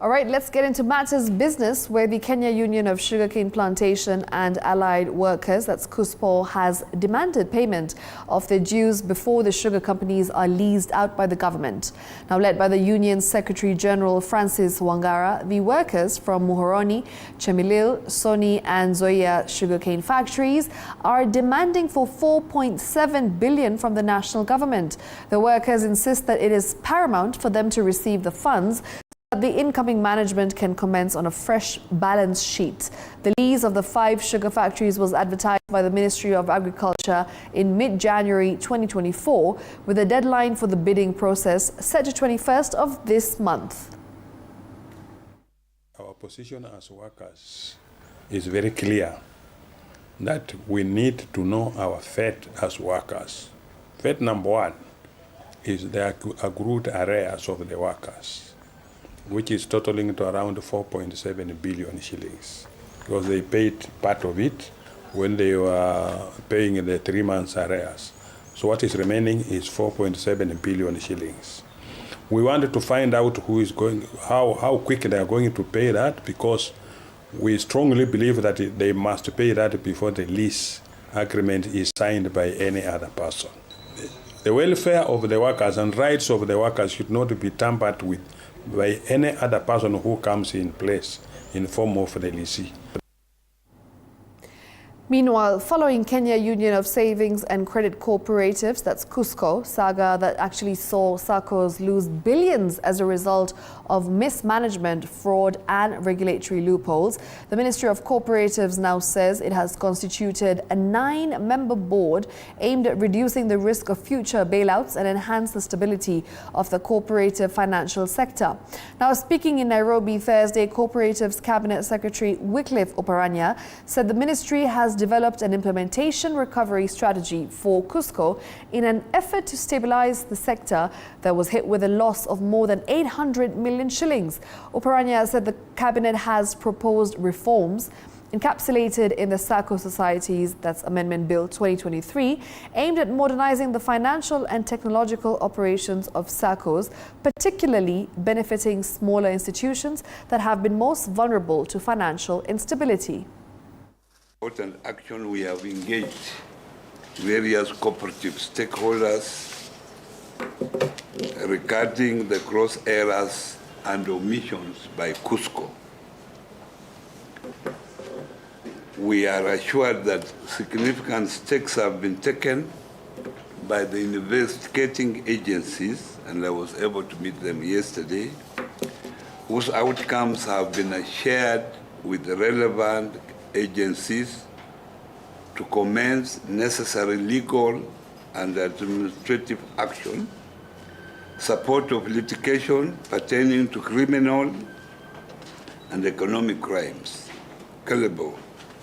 All right, let's get into matters business, where the Kenya Union of Sugarcane Plantation and Allied Workers, that's KUSPO, has demanded payment of their dues before the sugar companies are leased out by the government. Now, led by the Union's Secretary General Francis Wangara, the workers from Muhoroni, Chemilil, Soni and Zoya sugarcane factories are demanding for 4.7 billion from the national government. The workers insist that it is paramount for them to receive the funds, the incoming management can commence on a fresh balance sheet. The lease of the 5 sugar factories was advertised by the Ministry of Agriculture in mid-January 2024, with a deadline for the bidding process set to 21st of this month. Our position as workers is very clear that we need to know our fate as workers. Fate number 1 is the accrued arrears of the workers, which is totaling to around 4.7 billion shillings, because they paid part of it when they were paying the 3 months arrears. So what is remaining is 4.7 billion shillings. We wanted to find out who is going, how quick they are going to pay that, because we strongly believe that they must pay that before the lease agreement is signed by any other person. The welfare of the workers and rights of the workers should not be tampered with by any other person who comes in place in form of the leasee. Meanwhile, following Kenya Union of Savings and Credit Cooperatives, that's KUSCO, saga that actually saw SACCOs lose billions as a result of mismanagement, fraud and regulatory loopholes, the Ministry of Cooperatives now says it has constituted a 9-member board aimed at reducing the risk of future bailouts and enhance the stability of the cooperative financial sector. Now, speaking in Nairobi Thursday, Cooperatives Cabinet Secretary Wycliffe Oparanya said the ministry has developed an implementation recovery strategy for KUSCO in an effort to stabilize the sector that was hit with a loss of more than 800 million shillings. Oparanya said the cabinet has proposed reforms encapsulated in the SACCO Societies, that's Amendment Bill 2023, aimed at modernizing the financial and technological operations of SACCOs, particularly benefiting smaller institutions that have been most vulnerable to financial instability. Important action, we have engaged various cooperative stakeholders regarding the gross errors and omissions by KUSCO. We are assured that significant steps have been taken by the investigating agencies, and I was able to meet them yesterday, whose outcomes have been shared with the relevant agencies to commence necessary legal and administrative action, support of litigation pertaining to criminal and economic crimes, culpable,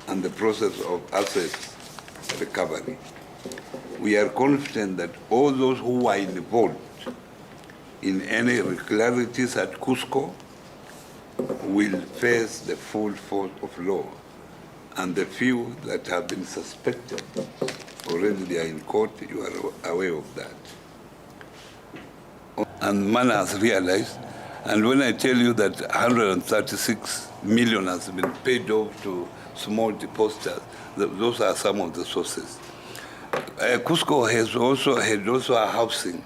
and the process of asset recovery. We are confident that all those who are involved in any irregularities at KUSCO will face the full force of law, and the few that have been suspected already they are in court. You are aware of that. And man has realized, and when I tell you that 136 million has been paid off to small depositors, those are some of the sources. KUSCO has also a housing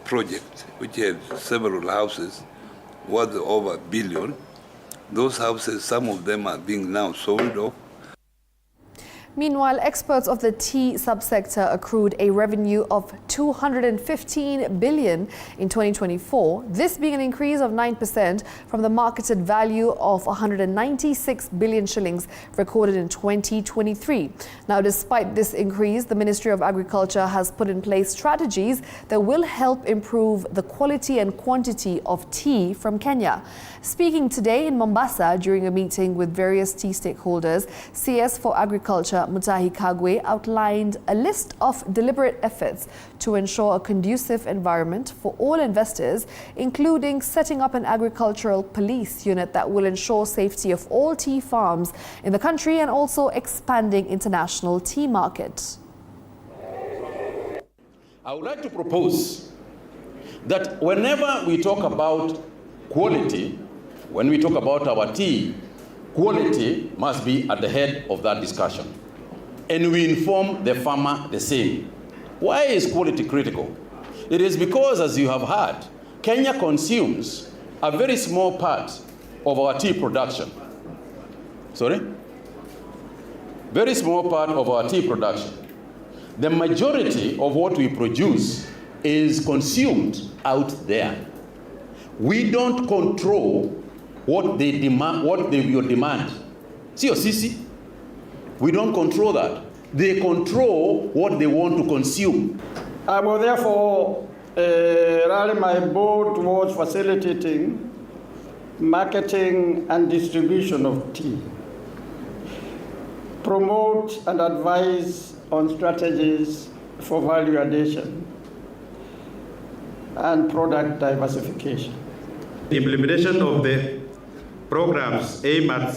project which had several houses worth over $1 billion. Those houses, some of them are being now sold off. Meanwhile, experts of the tea subsector accrued a revenue of 215 billion in 2024, this being an increase of 9% from the marketed value of 196 billion shillings recorded in 2023. Now, despite this increase, the Ministry of Agriculture has put in place strategies that will help improve the quality and quantity of tea from Kenya. Speaking today in Mombasa during a meeting with various tea stakeholders, CS for Agriculture Mutahi Kagwe outlined a list of deliberate efforts to ensure a conducive environment for all investors, including setting up an agricultural police unit that will ensure safety of all tea farms in the country and also expanding international tea markets. I would like to propose that whenever we talk about quality, when we talk about our tea, quality must be at the head of that discussion. And we inform the farmer the same. Why is quality critical? It is because, as you have heard, Kenya consumes a very small part of our tea production. Sorry? Very small part of our tea production. The majority of what we produce is consumed out there. We don't control what they demand, what they will demand. See your CC? We don't control that. They control what they want to consume. I will therefore rally my board towards facilitating marketing and distribution of tea, promote and advise on strategies for value addition, and product diversification. The implementation of the programs aim at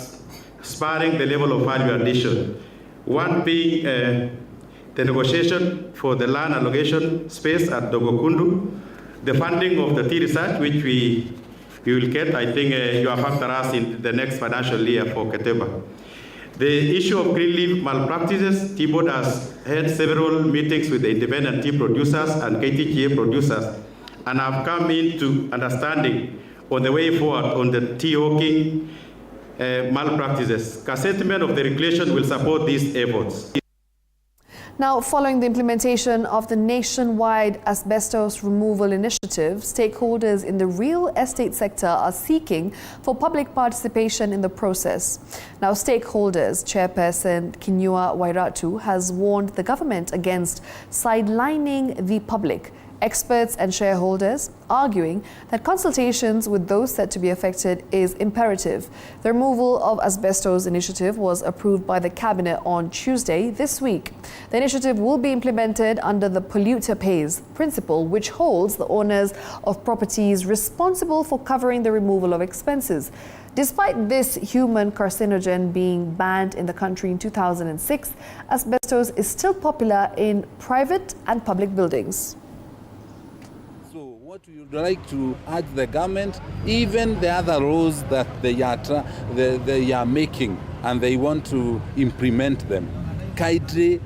spurring the level of value addition. One being the negotiation for the land allocation space at Dogokundu, the funding of the tea research, which we will get, I think you have after us in the next financial year for Keteba. The issue of green leaf malpractices, Tea Board has had several meetings with the independent tea producers and KTGA producers and have come into understanding on the way forward on the tea hawking malpractices. A settlement of the regulation will support these efforts. Now, following the implementation of the nationwide asbestos removal initiative, stakeholders in the real estate sector are seeking for public participation in the process. Now, stakeholders, Chairperson Kinyua Wairatu has warned the government against sidelining the public. Experts and shareholders arguing that consultations with those said to be affected is imperative. The removal of asbestos initiative was approved by the cabinet on Tuesday this week. The initiative will be implemented under the polluter pays principle, which holds the owners of properties responsible for covering the removal of expenses. Despite this human carcinogen being banned in the country in 2006, asbestos is still popular in private and public buildings. What we would like to urge the government, even the other laws that they are making and they want to implement them, kindly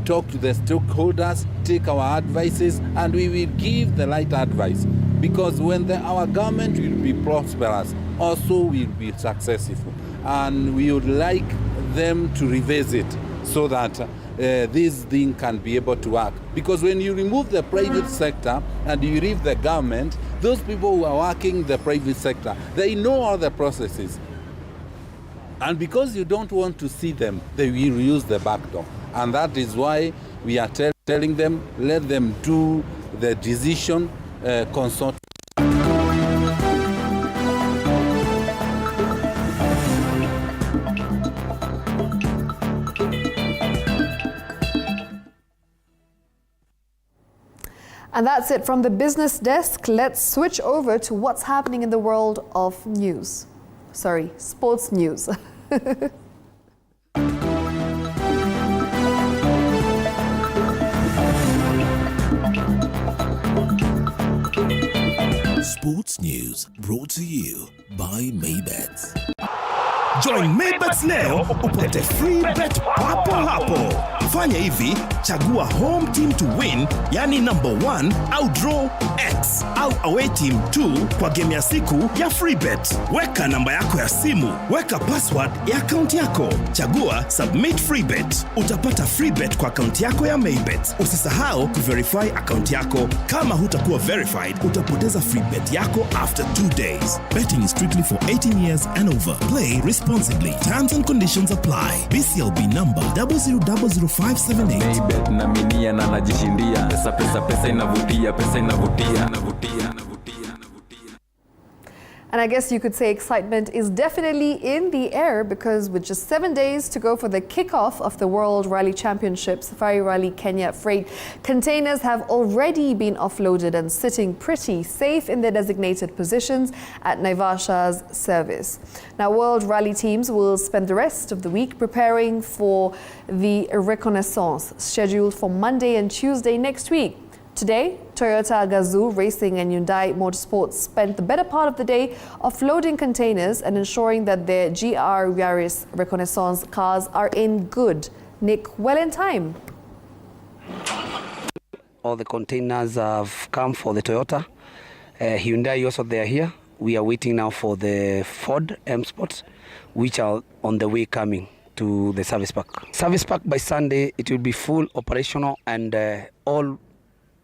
talk to the stakeholders, take our advices, and we will give the right advice. Because when our government will be prosperous, also will be successful. And we would like them to revisit so that this thing can be able to work. Because when you remove the private sector and you leave the government, those people who are working in the private sector, they know all the processes. And because you don't want to see them, they will use the back door. And that is why we are telling them, let them do the decision, consult. And that's it from the business desk. Let's switch over to what's happening in the world of news. Sorry, sports news. Sports news brought to you by Maybets. Join Maybets leo upate free bet papo hapo. Fanya hivi, chagua home team to win, yani number 1 au draw X au away team 2 kwa game ya siku ya free bet. Weka namba yako ya simu, weka password ya account yako. Chagua submit free bet. Utapata free bet kwa account yako ya Maybets. Usisahau kuverify account yako. Kama hutakuwa verified, utapoteza free bet yako after 2 days. Betting is strictly for 18 years and over. Play responsibly. Terms and conditions apply. BCLB number 0000578. Maybet na minia na najishindia. Pesa inavutia, And I guess you could say excitement is definitely in the air, because with just 7 days to go for the kickoff of the World Rally Championship, Safari Rally Kenya freight containers have already been offloaded and sitting pretty safe in their designated positions at Naivasha's service. Now, World Rally teams will spend the rest of the week preparing for the reconnaissance scheduled for Monday and Tuesday next week. Today, Toyota Gazoo Racing and Hyundai Motorsports spent the better part of the day offloading containers and ensuring that their GR Yaris Reconnaissance cars are in good nick, well in time. All the containers have come for the Toyota. Hyundai also, they are here. We are waiting now for the Ford M-Sport, which are on the way coming to the service park. Service park by Sunday, it will be full operational, and all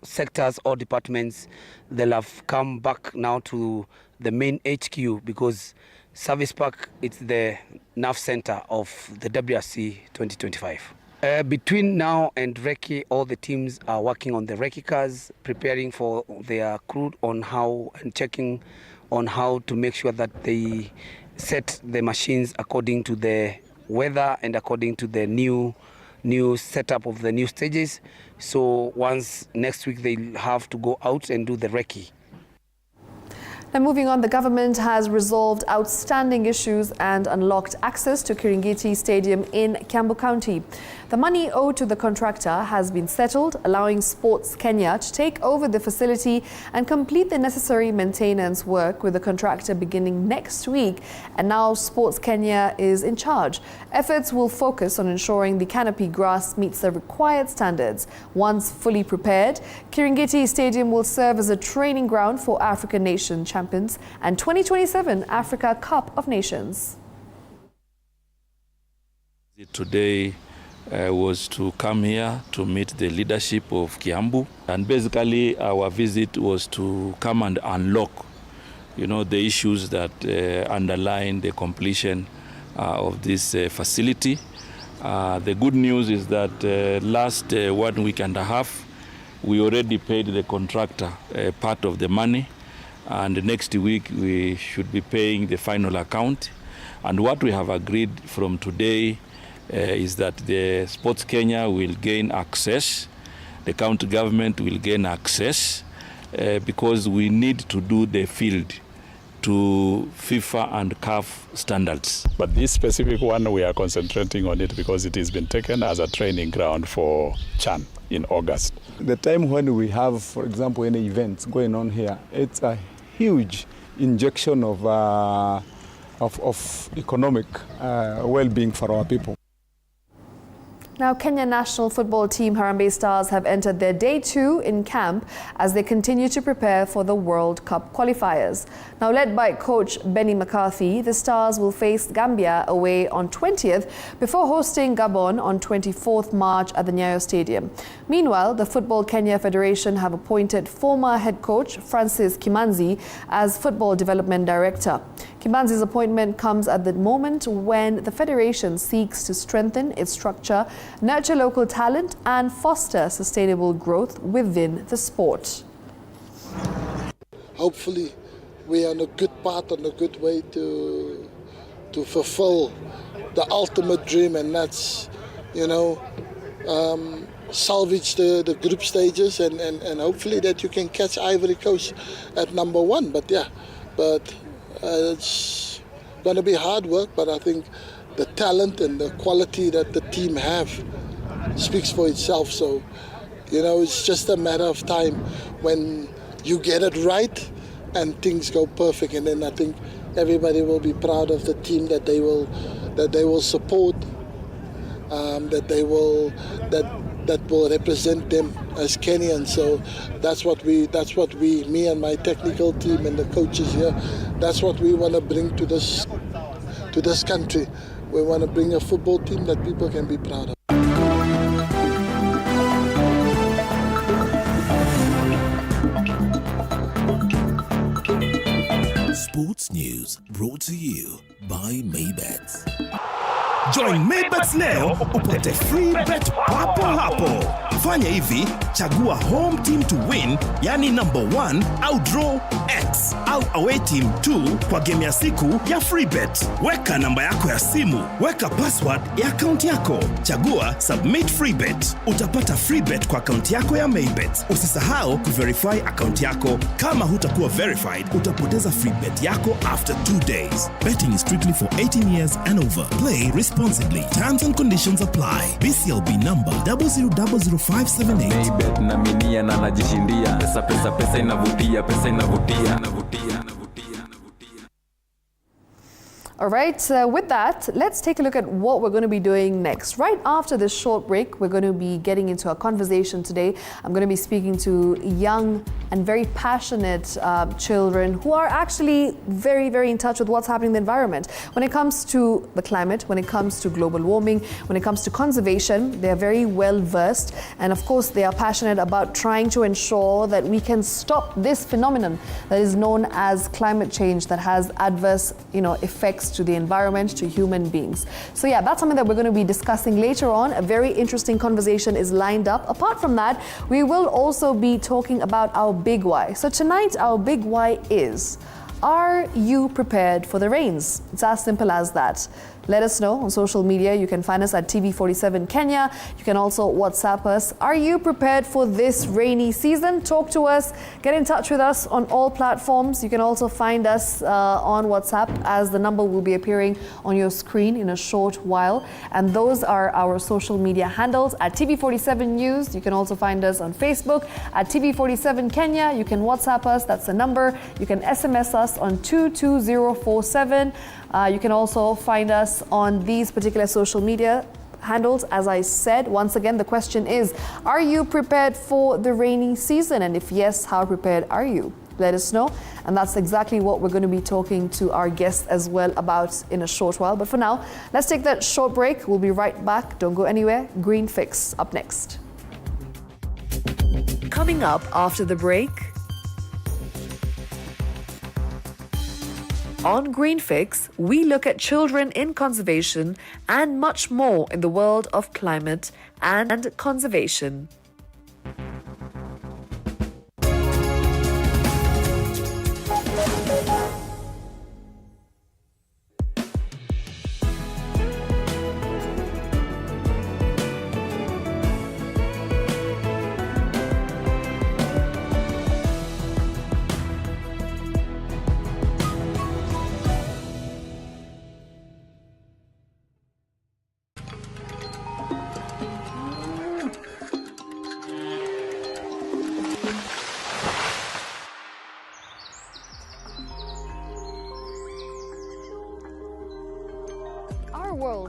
sectors or departments, they'll have come back now to the main HQ, because Service Park, it's the nerve center of the WRC 2025. Between now and Recce, all the teams are working on the Recce cars, preparing for their crew on how and checking on how to make sure that they set the machines according to the weather and according to the new new setup of the new stages. So once next week they'll have to go out and do the recce. Now, moving on, the government has resolved outstanding issues and unlocked access to Kirigiti Stadium in Kiambu County. The money owed to the contractor has been settled, allowing Sports Kenya to take over the facility and complete the necessary maintenance work, with the contractor beginning next week. And now Sports Kenya is in charge. Efforts will focus on ensuring the canopy grass meets the required standards. Once fully prepared, Kirigiti Stadium will serve as a training ground for African nation champions and 2027 Africa Cup of Nations. Today was to come here to meet the leadership of Kiambu, and basically our visit was to come and unlock, the issues that underline the completion of this facility. The good news is that last 1 week and a half, we already paid the contractor part of the money, and next week we should be paying the final account. And what we have agreed from today is that the Sports Kenya will gain access, the county government will gain access, because we need to do the field to FIFA and CAF standards. But this specific one, we are concentrating on it because it has been taken as a training ground for CHAN in August. The time when we have, for example, any events going on here, it's a huge injection of economic well-being for our people. Now, Kenya national football team Harambee Stars have entered their day 2 in camp as they continue to prepare for the World Cup qualifiers. Now, led by coach Benny McCarthy, the Stars will face Gambia away on 20th before hosting Gabon on 24th March at the Nyayo Stadium. Meanwhile, the Football Kenya Federation have appointed former head coach Francis Kimanzi as Football Development Director. Kimanzi's appointment comes at the moment when the Federation seeks to strengthen its structure, nurture local talent and foster sustainable growth within the sport. Hopefully we are on a good path, on a good way to fulfill the ultimate dream, and that's, salvage the group stages and hopefully that you can catch Ivory Coast at number 1. But it's going to be hard work, but I think the talent and the quality that the team have speaks for itself. So, it's just a matter of time when you get it right and things go perfect. And then I think everybody will be proud of the team that they will support, that will represent them as Kenyans. So that's what we, me and my technical team and the coaches here, that's what we want to bring to this country. We want to bring a football team that people can be proud of. Sports news brought to you by Maybets. Join Maybets leo upate free bet papo hapo. Fanya hivi, chagua home team to win, yani number 1, au draw X, au away team 2 kwa game ya siku ya free bet. Weka namba yako ya simu, weka password ya account yako, chagua submit free bet. Utapata free bet kwa account yako ya Maybets. Usisahau kuverify account yako. Kama hutakuwa verified, utapoteza free bet yako after 2 days. Betting is strictly for 18 years and over. Play responsibly. Terms and conditions apply. BCLB number 0000578. Maybet na minia na najishindia. Pesa inavutia, pesa inavutia. All right, with that, let's take a look at what we're going to be doing next. Right after this short break, we're going to be getting into a conversation today. I'm going to be speaking to young and very passionate children who are actually very, very in touch with what's happening in the environment. When it comes to the climate, when it comes to global warming, when it comes to conservation, they're very well versed. And of course, they are passionate about trying to ensure that we can stop this phenomenon that is known as climate change, that has adverse, effects to the environment, to human beings. So yeah, that's something that we're going to be discussing later on. A very interesting conversation is lined up. Apart from that, we will also be talking about our big why. So tonight, our big why is, are you prepared for the rains? It's as simple as that. Let us know on social media. You can find us at TV47 Kenya. You can also WhatsApp us. Are you prepared for this rainy season? Talk to us. Get in touch with us on all platforms. You can also find us on WhatsApp, as the number will be appearing on your screen in a short while. And those are our social media handles at TV47 News. You can also find us on Facebook at TV47 Kenya. You can WhatsApp us. That's the number. You can SMS us on 22047. You can also find us on these particular social media handles. As I said, once again, the question is, are you prepared for the rainy season? And if yes, how prepared are you? Let us know. And that's exactly what we're going to be talking to our guests as well about in a short while. But for now, let's take that short break. We'll be right back. Don't go anywhere. Greenfix up next. Coming up after the break, on Greenfix, we look at children in conservation and much more in the world of climate and conservation.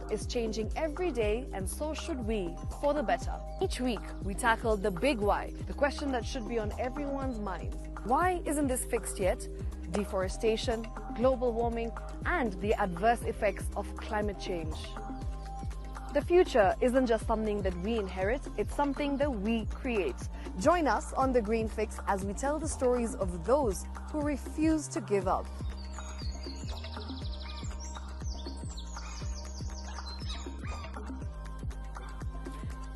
Is changing every day, and so should we, for the better. Each week, we tackle the big why, the question that should be on everyone's minds. Why isn't this fixed yet? Deforestation, global warming, and the adverse effects of climate change. The future isn't just something that we inherit, it's something that we create. Join us on the Greenfix as we tell the stories of those who refuse to give up.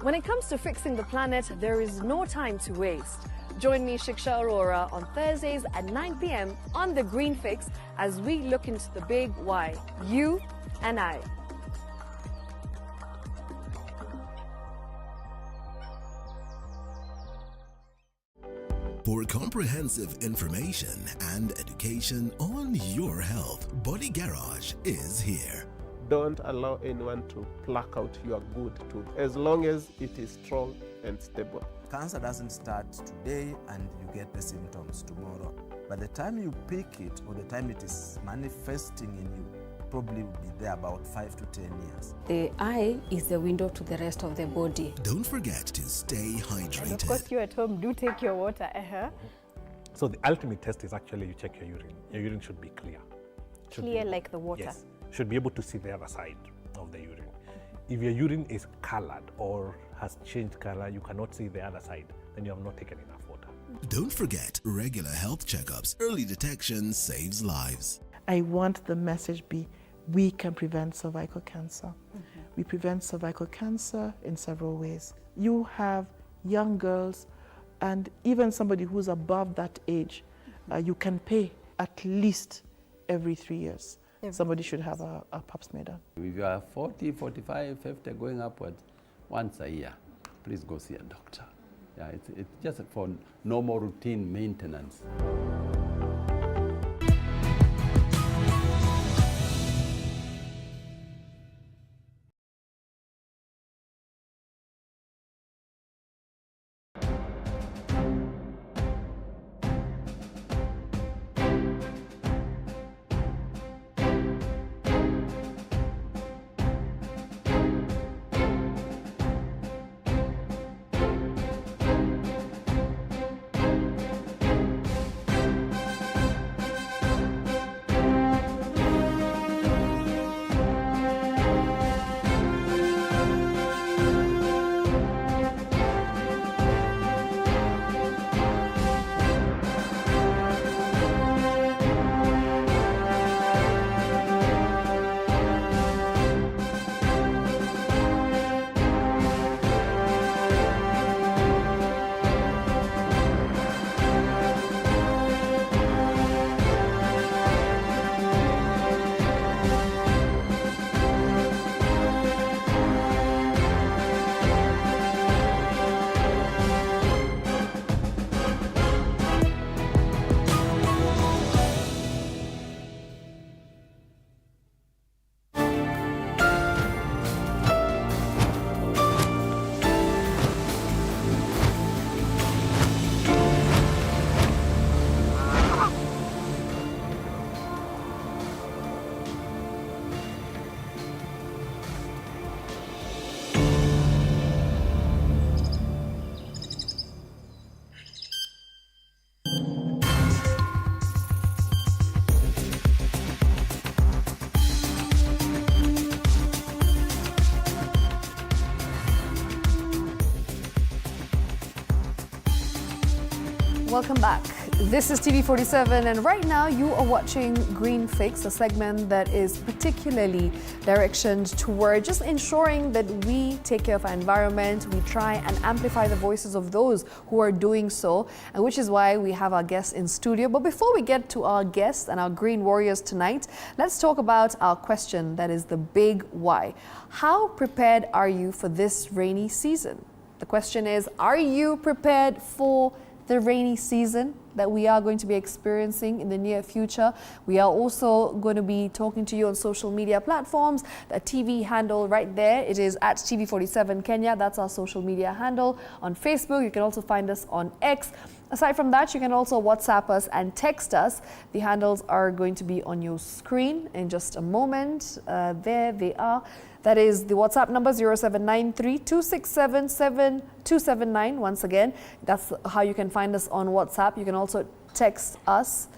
When it comes to fixing the planet, there is no time to waste. Join me, Shiksha Arora, on Thursdays at 9 p.m. on the Greenfix as we look into the big why, you and I. For comprehensive information and education on your health, Body Garage is here. Don't allow anyone to pluck out your good tooth, as long as it is strong and stable. Cancer doesn't start today and you get the symptoms tomorrow. By the time you pick it, or the time it is manifesting in you, probably will be there about 5 to 10 years. The eye is the window to the rest of the body. Don't forget to stay hydrated. And of course, you at home, do take your water. So the ultimate test is actually you check your urine. Your urine should be clear. Clear like the water? Yes. Should be able to see the other side of the urine. If your urine is colored or has changed color, you cannot see the other side, then you have not taken enough water. Don't forget regular health checkups. Early detection saves lives. I want the message be, we can prevent cervical cancer. We prevent cervical cancer in several ways. You have young girls and even somebody who's above that age, you can pay at least every 3 years. Somebody should have a pap smear done. If you are 40, 45, 50, going upwards, once a year, please go see a doctor. Yeah, it's just for normal routine maintenance. Welcome back. This is TV47, and right now you are watching Greenfix, a segment that is particularly directioned toward just ensuring that we take care of our environment. We try and amplify the voices of those who are doing so, and which is why we have our guests in studio. But before we get to our guests and our green warriors tonight, let's talk about our question that is the big why. How prepared are you for this rainy season? The question is, are you prepared for the rainy season that we are going to be experiencing in the near future? We are also going to be talking to you on social media platforms. The TV handle right there, it is at TV47 Kenya. That's our social media handle. On Facebook, you can also find us on X. Aside from that, you can also WhatsApp us and text us. The handles are going to be on your screen in just a moment. There they are. That is the WhatsApp number 0793-267-7279. Once again, that's how you can find us on WhatsApp. You can also text us.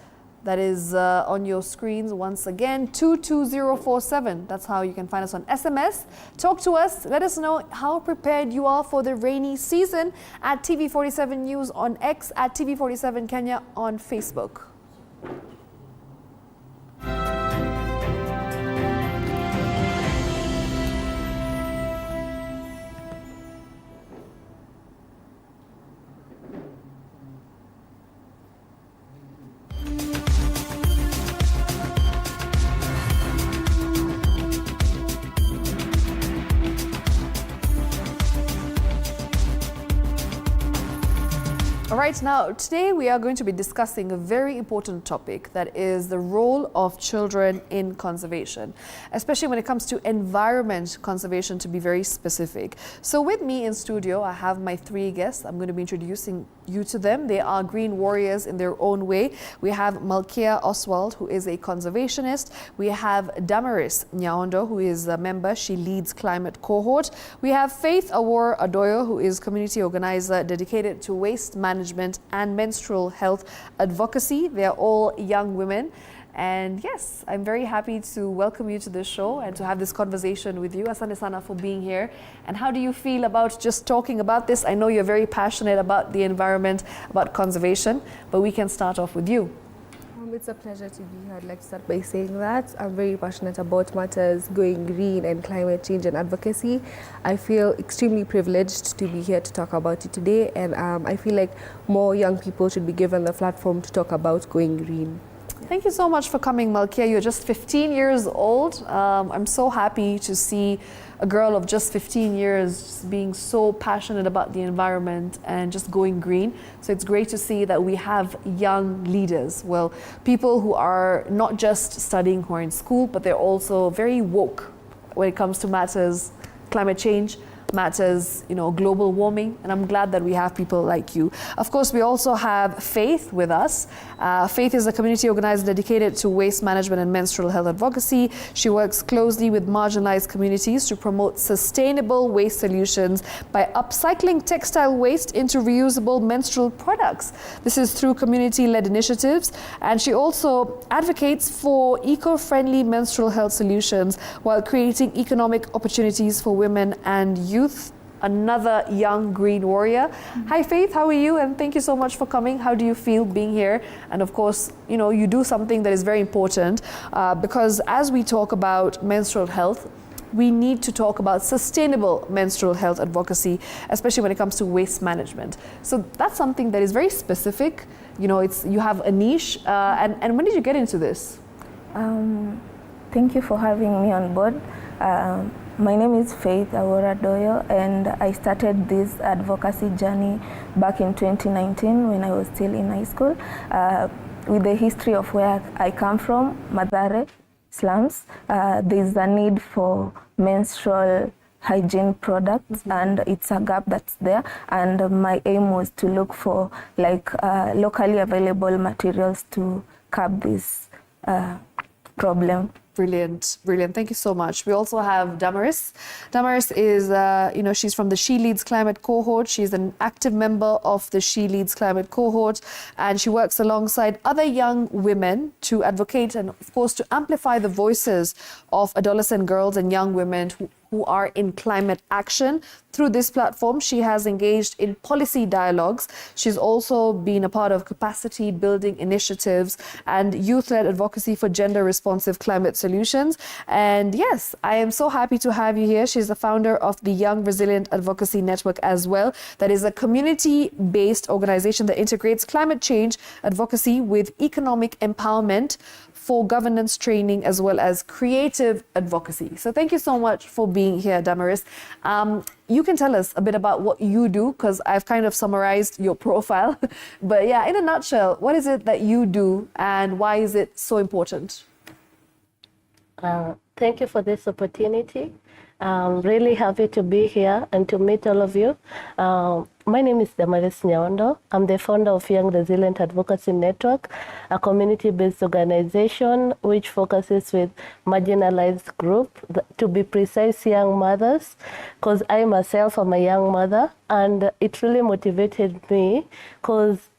That is on your screens once again, 22047. That's how you can find us on SMS. Talk to us. Let us know how prepared you are for the rainy season at TV47 News on X, at TV47 Kenya on Facebook. All right, now today we are going to be discussing a very important topic, that is the role of children in conservation, especially when it comes to environment conservation, to be very specific. So with me in studio, I have my three guests. I'm going to be introducing you to them. They are green warriors in their own way. We have Malkia Oswald, who is a conservationist. We have Damaris Nyaondo, who is a member. She leads climate cohort. We have Faith Awor Adoyo, who is community organizer dedicated to waste management and menstrual health advocacy. They are all young women. And yes, I'm very happy to welcome you to this show and to have this conversation with you. Asante sana for being here. And how do you feel about just talking about this? I know you're very passionate about the environment, about conservation, but we can start off with you. It's a pleasure to be here. I'd like to start by saying that I'm very passionate about matters going green and climate change and advocacy. I feel extremely privileged to be here to talk about it today, and I feel like more young people should be given the platform to talk about going green. Thank you so much for coming, Malkia. You're just 15 years old. I'm so happy to see a girl of just 15 years just being so passionate about the environment and just going green. So it's great to see that we have young leaders. Well, people who are not just studying, who are in school, but they're also very woke when it comes to matters, climate change, matters, global warming, and I'm glad that we have people like you. Of course, we also have Faith with us. Faith is a community organizer dedicated to waste management and menstrual health advocacy. She works closely with marginalized communities to promote sustainable waste solutions by upcycling textile waste into reusable menstrual products. This is through community-led initiatives, and she also advocates for eco-friendly menstrual health solutions while creating economic opportunities for women and youth. Another young green warrior. Hi Faith, how are you? And thank you so much for coming. How do you feel being here? And of course, you do something that is very important because as we talk about menstrual health, we need to talk about sustainable menstrual health advocacy, especially when it comes to waste management. So that's something that is very specific. You have a niche. And when did you get into this? Thank you for having me on board. My name is Faith Awor Adoyo, and I started this advocacy journey back in 2019 when I was still in high school. With the history of where I come from, Mathare slums, there's a need for menstrual hygiene products, and it's a gap that's there. And my aim was to look for locally available materials to curb this problem. Brilliant, brilliant. Thank you so much. We also have Damaris. Damaris is, she's from the She Leads Climate Cohort. She's an active member of the She Leads Climate Cohort, and she works alongside other young women to advocate and, of course, to amplify the voices of adolescent girls and young women who who are in climate action. Through this platform, she has engaged in policy dialogues. She's also been a part of capacity building initiatives and youth-led advocacy for gender-responsive climate solutions. And yes, I am so happy to have you here. She's the founder of the Young Resilient Advocacy Network as well. That is a community-based organization that integrates climate change advocacy with economic empowerment for governance training as well as creative advocacy. So thank you so much for being here, Damaris. You can tell us a bit about what you do, because I've kind of summarized your profile. But yeah, in a nutshell, what is it that you do and why is it so important? Thank you for this opportunity. I'm really happy to be here and to meet all of you. My name is Damaris Nyaondo. I'm the founder of Young Resilient Advocacy Network, a community-based organization which focuses with marginalized group, to be precise, young mothers, because I myself am a young mother, and it really motivated me because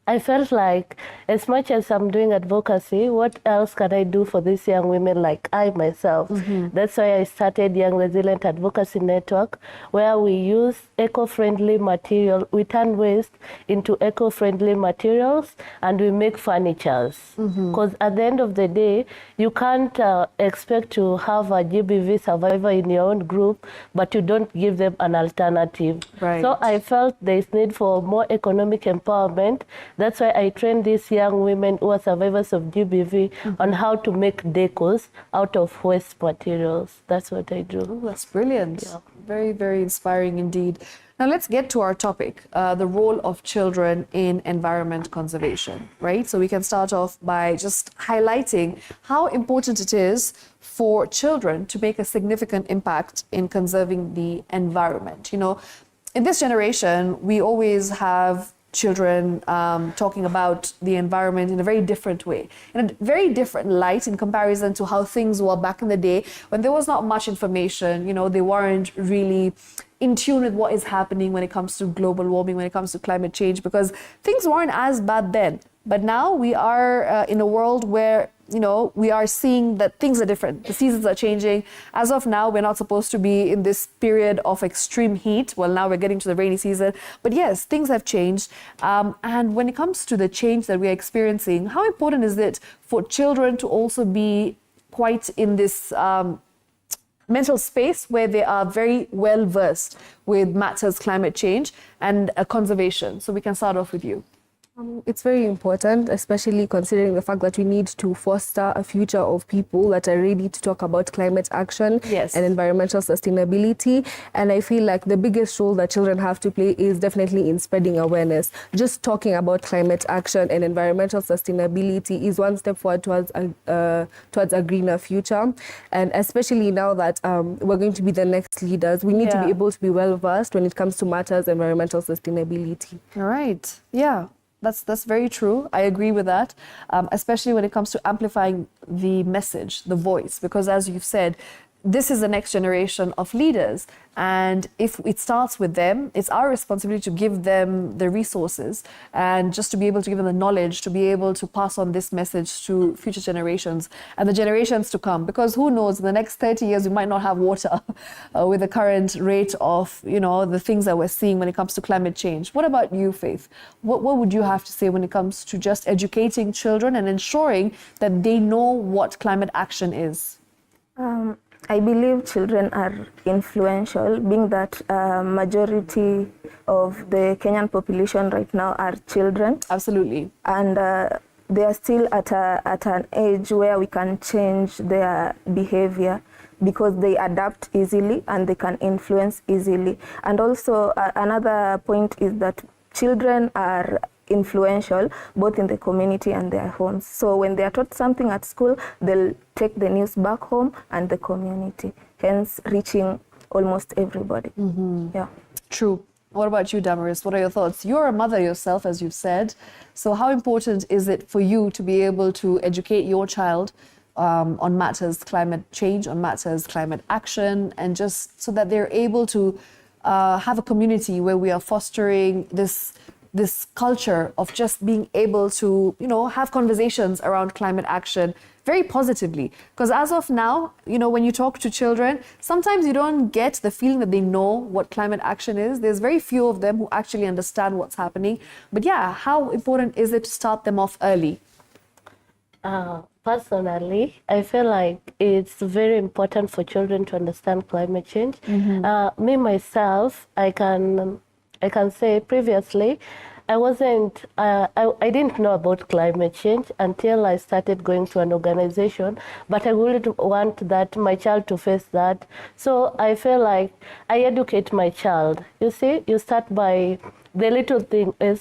I felt like as much as I'm doing advocacy, what else can I do for these young women like I myself? That's why I started Young Resilient Advocacy Network, where we use eco-friendly material. We turn waste into eco-friendly materials and we make furnitures. Because at the end of the day, you can't expect to have a GBV survivor in your own group, but you don't give them an alternative. Right. So I felt there's need for more economic empowerment. That's why I train these young women who are survivors of GBV on how to make decos out of waste materials. That's what I do. Oh, that's brilliant. Yeah. Very, very inspiring indeed. Now let's get to our topic, the role of children in environment conservation, right? So we can start off by just highlighting how important it is for children to make a significant impact in conserving the environment. You know, in this generation, we always have children talking about the environment in a very different way, in a very different light in comparison to how things were back in the day when there was not much information. You know, they weren't really in tune with what is happening when it comes to global warming, when it comes to climate change, because things weren't as bad then. But now we are in a world where, you know, we are seeing that things are different. The seasons are changing. As of now, we're not supposed to be in this period of extreme heat. Well, now we're getting to the rainy season. But yes, things have changed. And when it comes to the change that we are experiencing, how important is it for children to also be quite in this mental space where they are very well versed with matters climate change and conservation? So we can start off with you. It's very important, especially considering the fact that we need to foster a future of people that are ready to talk about climate action and environmental sustainability. And I feel like the biggest role that children have to play is definitely in spreading awareness. Just talking about climate action and environmental sustainability is one step forward towards a greener future. And especially now that we're going to be the next leaders, we need to be able to be well versed when it comes to matters environmental sustainability. All right. Yeah. That's very true. I agree with that, especially when it comes to amplifying the message, the voice, because as you've said, this is the next generation of leaders. And if it starts with them, it's our responsibility to give them the resources and just to be able to give them the knowledge, to be able to pass on this message to future generations and the generations to come. Because who knows, in the next 30 years, we might not have water with the current rate of, you know, the things that we're seeing when it comes to climate change. What about you, Faith? What would you have to say when it comes to just educating children and ensuring that they know what climate action is? I believe children are influential, being that majority of the Kenyan population right now are children. Absolutely. And they are still at an age where we can change their behavior because they adapt easily and they can influence easily. And also another point is that children are influential both in the community and their homes. So when they are taught something at school, they'll take the news back home and the community, hence reaching almost everybody. Yeah. True. What about you, Damaris? What are your thoughts? You're a mother yourself, as you've said. So how important is it for you to be able to educate your child on matters climate change, on matters climate action, and just so that they're able to have a community where we are fostering this culture of just being able to, you know, have conversations around climate action very positively. Because as of now, you know, when you talk to children, sometimes you don't get the feeling that they know what climate action is. There's very few of them who actually understand what's happening. But yeah, how important is it to start them off early? Personally, I feel like it's very important for children to understand climate change. Me myself, I can say previously, I didn't know about climate change until I started going to an organization, but I wouldn't want that my child to face that. So I feel like I educate my child. You see, you start by, the little thing is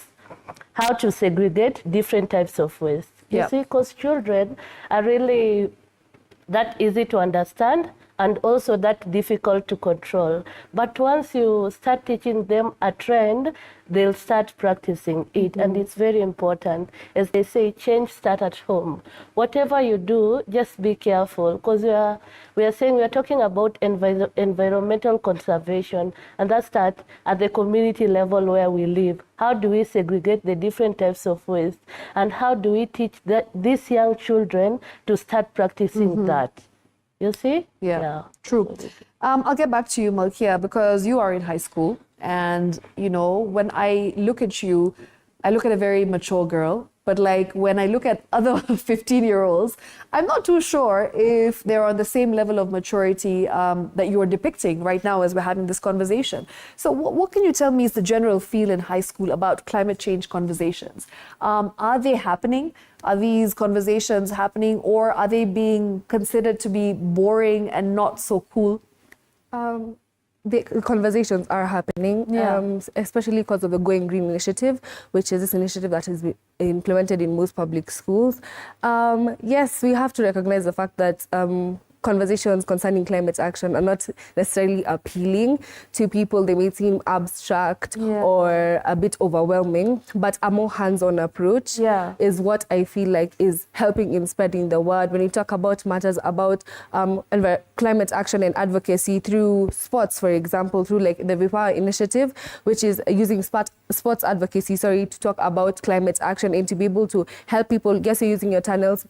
how to segregate different types of waste. You see, because children are really that easy to understand and also that difficult to control. But once you start teaching them a trend, they'll start practicing it. And it's very important. As they say, change starts at home. Whatever you do, just be careful, because we are talking about environmental conservation, and that starts at the community level where we live. How do we segregate the different types of waste? And how do we teach these young children to start practicing that? You see? Yeah. True. I'll get back to you, Malkia, because you are in high school. And, you know, when I look at you, I look at a very mature girl. But like when I look at other 15-year-olds, I'm not too sure if they're on the same level of maturity that you are depicting right now as we're having this conversation. So what can you tell me is the general feel in high school about climate change conversations? Are they happening? Are these conversations happening, or are they being considered to be boring and not so cool? The conversations are happening, especially because of the Going Green initiative, which is this initiative that is implemented in most public schools. Yes, we have to recognize the fact that conversations concerning climate action are not necessarily appealing to people. They may seem abstract or a bit overwhelming, but a more hands-on approach is what I feel like is helping in spreading the word. When you talk about matters about climate action and advocacy through sports, for example, through like the Vipower initiative, which is using sports advocacy, to talk about climate action and to be able to help people, guess you're using your talents,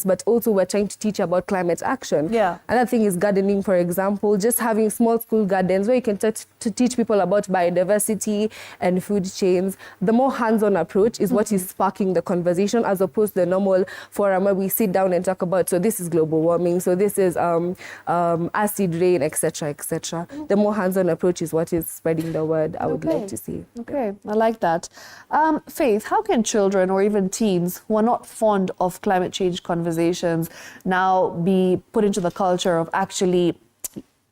but also we're trying to teach about climate action. Another thing is gardening, for example, just having small school gardens where you can to teach people about biodiversity and food chains. The more hands-on approach is what is sparking the conversation, as opposed to the normal forum where we sit down and talk about, so this is global warming, so this is acid rain, etc., etc. The more hands-on approach is what is spreading the word, I would like to see. Okay, I like that. Faith, how can children or even teens who are not fond of climate change conversations now be put into the culture of actually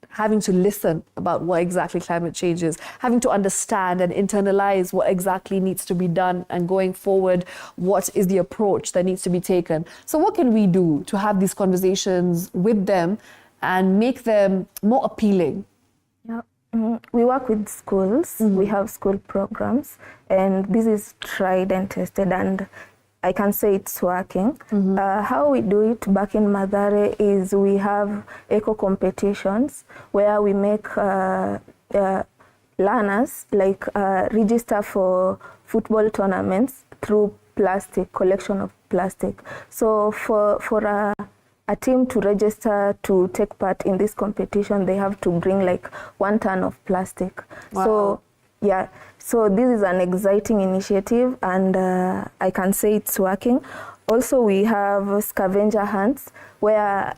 having to listen about what exactly climate change is, having to understand and internalize what exactly needs to be done, and going forward, what is the approach that needs to be taken? So what can we do to have these conversations with them and make them more appealing? We work with schools. We have school programs, and this is tried and tested, and I can say it's working. How we do it back in Mathare is we have eco competitions where we make learners register for football tournaments through collection of plastic. So for a team to register to take part in this competition, they have to bring 1 ton of plastic. Wow. So this is an exciting initiative, and I can say it's working. Also, we have scavenger hunts where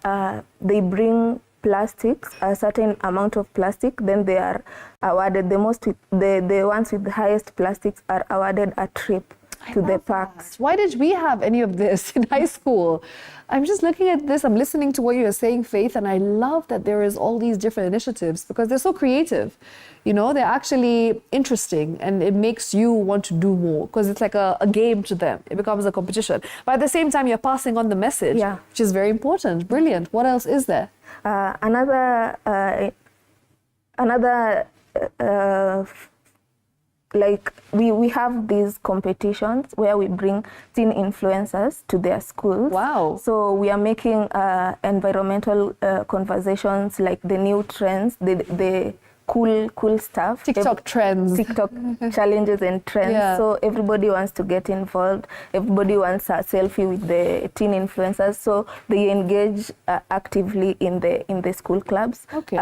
they bring plastics, a certain amount of plastic, then they are awarded the ones with the highest plastics are awarded a trip to the parks. Why did we have any of this in high school? I'm just looking at this, I'm listening to what you're saying, Faith, and I love that there is all these different initiatives because they're so creative. You know, they're actually interesting, and it makes you want to do more because it's like a game to them. It becomes a competition. But at the same time, you're passing on the message, which is very important. Brilliant. What else is there? We have these competitions where we bring teen influencers to their schools. Wow. So we are making environmental conversations, like the new trends, the cool stuff. TikTok trends. TikTok challenges and trends. Yeah. So everybody wants to get involved. Everybody wants a selfie with the teen influencers. So they engage actively in the school clubs. Okay.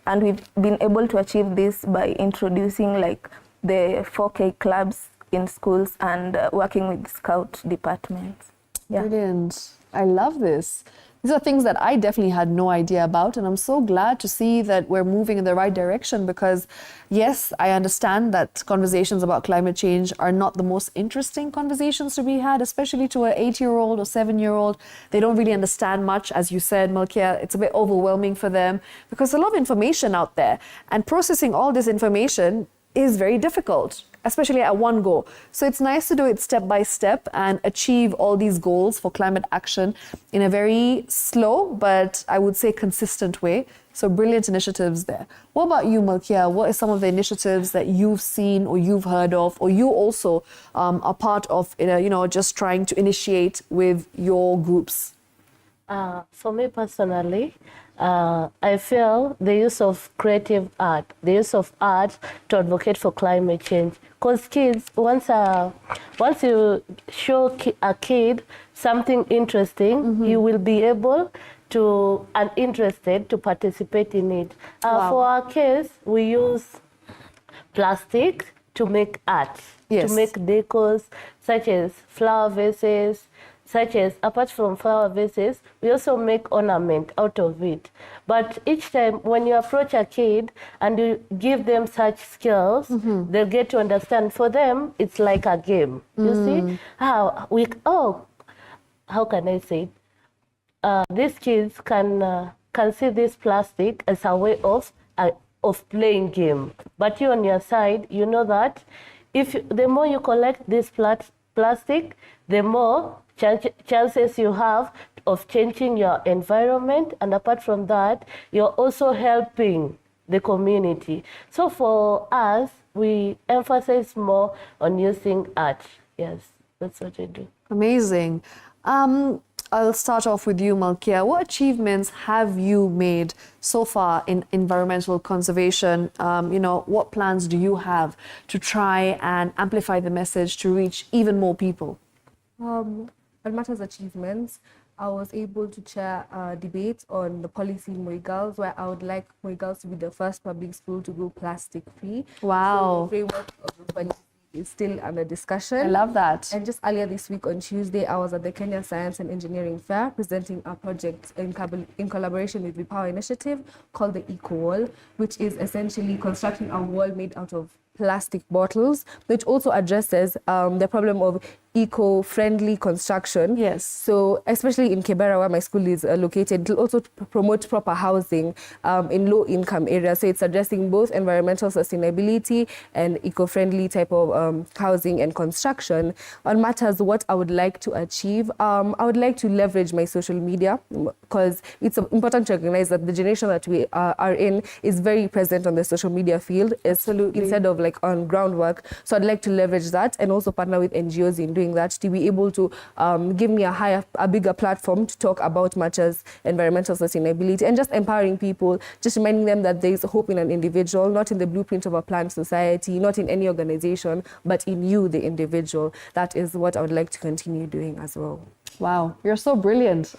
And we've been able to achieve this by introducing like the 4K clubs in schools and working with scout departments. Yeah. Brilliant. I love this. These are things that I definitely had no idea about, and I'm so glad to see that we're moving in the right direction because, yes, I understand that conversations about climate change are not the most interesting conversations to be had, especially to an 8-year-old or 7-year-old. They don't really understand much, as you said, Malkia. It's a bit overwhelming for them because there's a lot of information out there, and processing all this information is very difficult, especially at one go. So it's nice to do it step by step and achieve all these goals for climate action in a very slow, but I would say consistent way. So brilliant initiatives there. What about you, Malkia? What are some of the initiatives that you've seen or you've heard of, or you also are part of, just trying to initiate with your groups? For me personally, I feel the use of creative art, the use of art to advocate for climate change. Because kids, once you show a kid something interesting, he will be able to and interested to participate in it. Wow. For our case, we use plastic to make art, Yes. to make decors such as flower vases, such as, apart from flower vases, we also make ornament out of it. But each time when you approach a kid and you give them such skills, they'll get to understand. For them, it's like a game. You see? How can I say it? These kids can see this plastic as a way of playing game. But you on your side, you know that the more you collect this plastic, the more chances you have of changing your environment, and apart from that, you're also helping the community. So for us, we emphasize more on using art. Yes, that's what we do. Amazing. I'll start off with you, Malkia. What achievements have you made so far in environmental conservation? What plans do you have to try and amplify the message to reach even more people? On matters achievements, I was able to chair a debate on the policy in Moigals, where I would like Moigals to be the first public school to go plastic free. Wow. So the framework of the policy is still under discussion. I love that. And just earlier this week on Tuesday, I was at the Kenya Science and Engineering Fair presenting a project in collaboration with the Power Initiative called the Eco Wall, which is essentially constructing a wall made out of plastic bottles, which also addresses the problem of eco-friendly construction. Yes. So especially in Kibera, where my school is located, it will also promote proper housing in low-income areas. So it's addressing both environmental sustainability and eco-friendly type of housing and construction. On matters what I would like to achieve, I would like to leverage my social media, because it's important to recognize that the generation that we are in is very present on the social media field. Absolutely. Instead of like on groundwork. So I'd like to leverage that and also partner with NGOs in doing that to be able to give me a bigger platform to talk about matters, environmental sustainability, and just empowering people, just reminding them that there is hope in an individual, not in the blueprint of a planned society, not in any organization, but in you, the individual. That is what I would like to continue doing as well. Wow, you're so brilliant.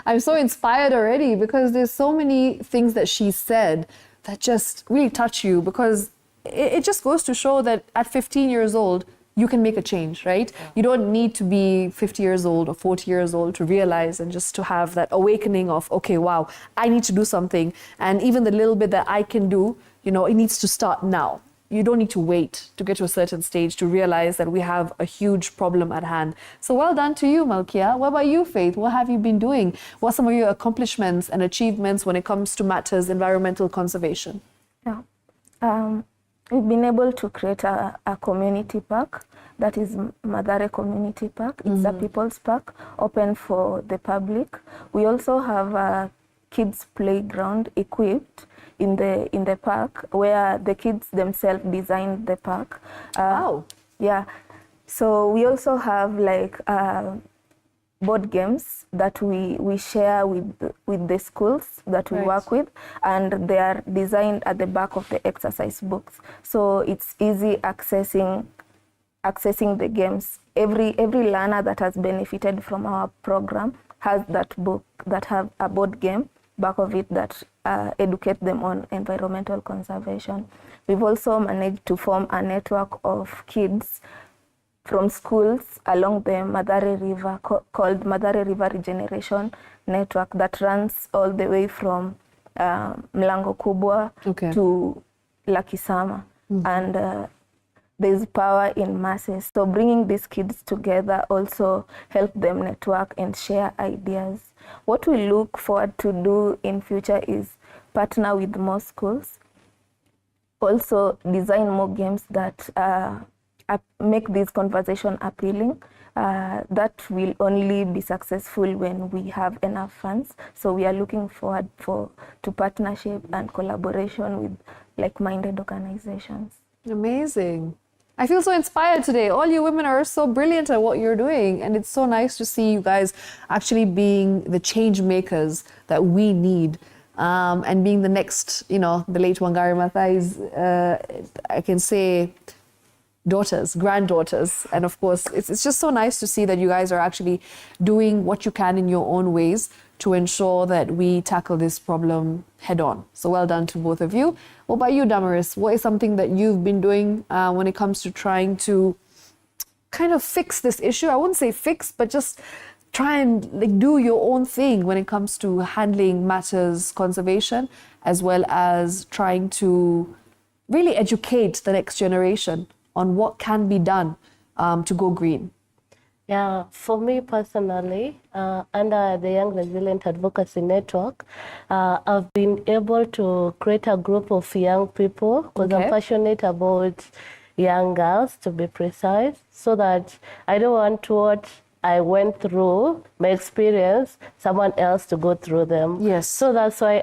I'm so inspired already because there's so many things that she said that just really touch you, because it just goes to show that at 15 years old, you can make a change, right? Yeah. You don't need to be 50 years old or 40 years old to realize and just to have that awakening of, okay, wow, I need to do something. And even the little bit that I can do, it needs to start now. You don't need to wait to get to a certain stage to realize that we have a huge problem at hand. So well done to you, Malkia. What about you, Faith? What have you been doing? What are some of your accomplishments and achievements when it comes to matters environmental conservation? Yeah. We've been able to create a community park, that is Madare Community Park. It's a people's park, open for the public. We also have a kids' playground equipped in the park, where the kids themselves designed the park. Wow. Yeah. So we also have like board games that we share with the schools that we work with, and they are designed at the back of the exercise books. So it's easy accessing the games. Every learner that has benefited from our program has that book that have a board game back of it that educate them on environmental conservation. We've also managed to form a network of kids from schools along the Madare River called Madare River Regeneration Network that runs all the way from Mlango Kubwa to Lakisama. And there's power in masses. So bringing these kids together also help them network and share ideas. What we look forward to do in future is partner with more schools, also design more games that make this conversation appealing. That will only be successful when we have enough funds. So we are looking forward to partnership and collaboration with like-minded organizations. Amazing. I feel so inspired today. All you women are so brilliant at what you're doing. And it's so nice to see you guys actually being the change makers that we need. And being the next, the late Wangari Maathai's, I can say, daughters, granddaughters. And of course, it's just so nice to see that you guys are actually doing what you can in your own ways to ensure that we tackle this problem head on. So well done to both of you. What about you, Damaris? What is something that you've been doing when it comes to trying to kind of fix this issue? I wouldn't say fix, but just try and do your own thing when it comes to handling matters conservation, as well as trying to really educate the next generation on what can be done to go green. Yeah, for me personally, under the Young Resilient Advocacy Network, I've been able to create a group of young people because I'm passionate about young girls, to be precise, so that I don't want what I went through, my experience, someone else to go through them. Yes. So that's why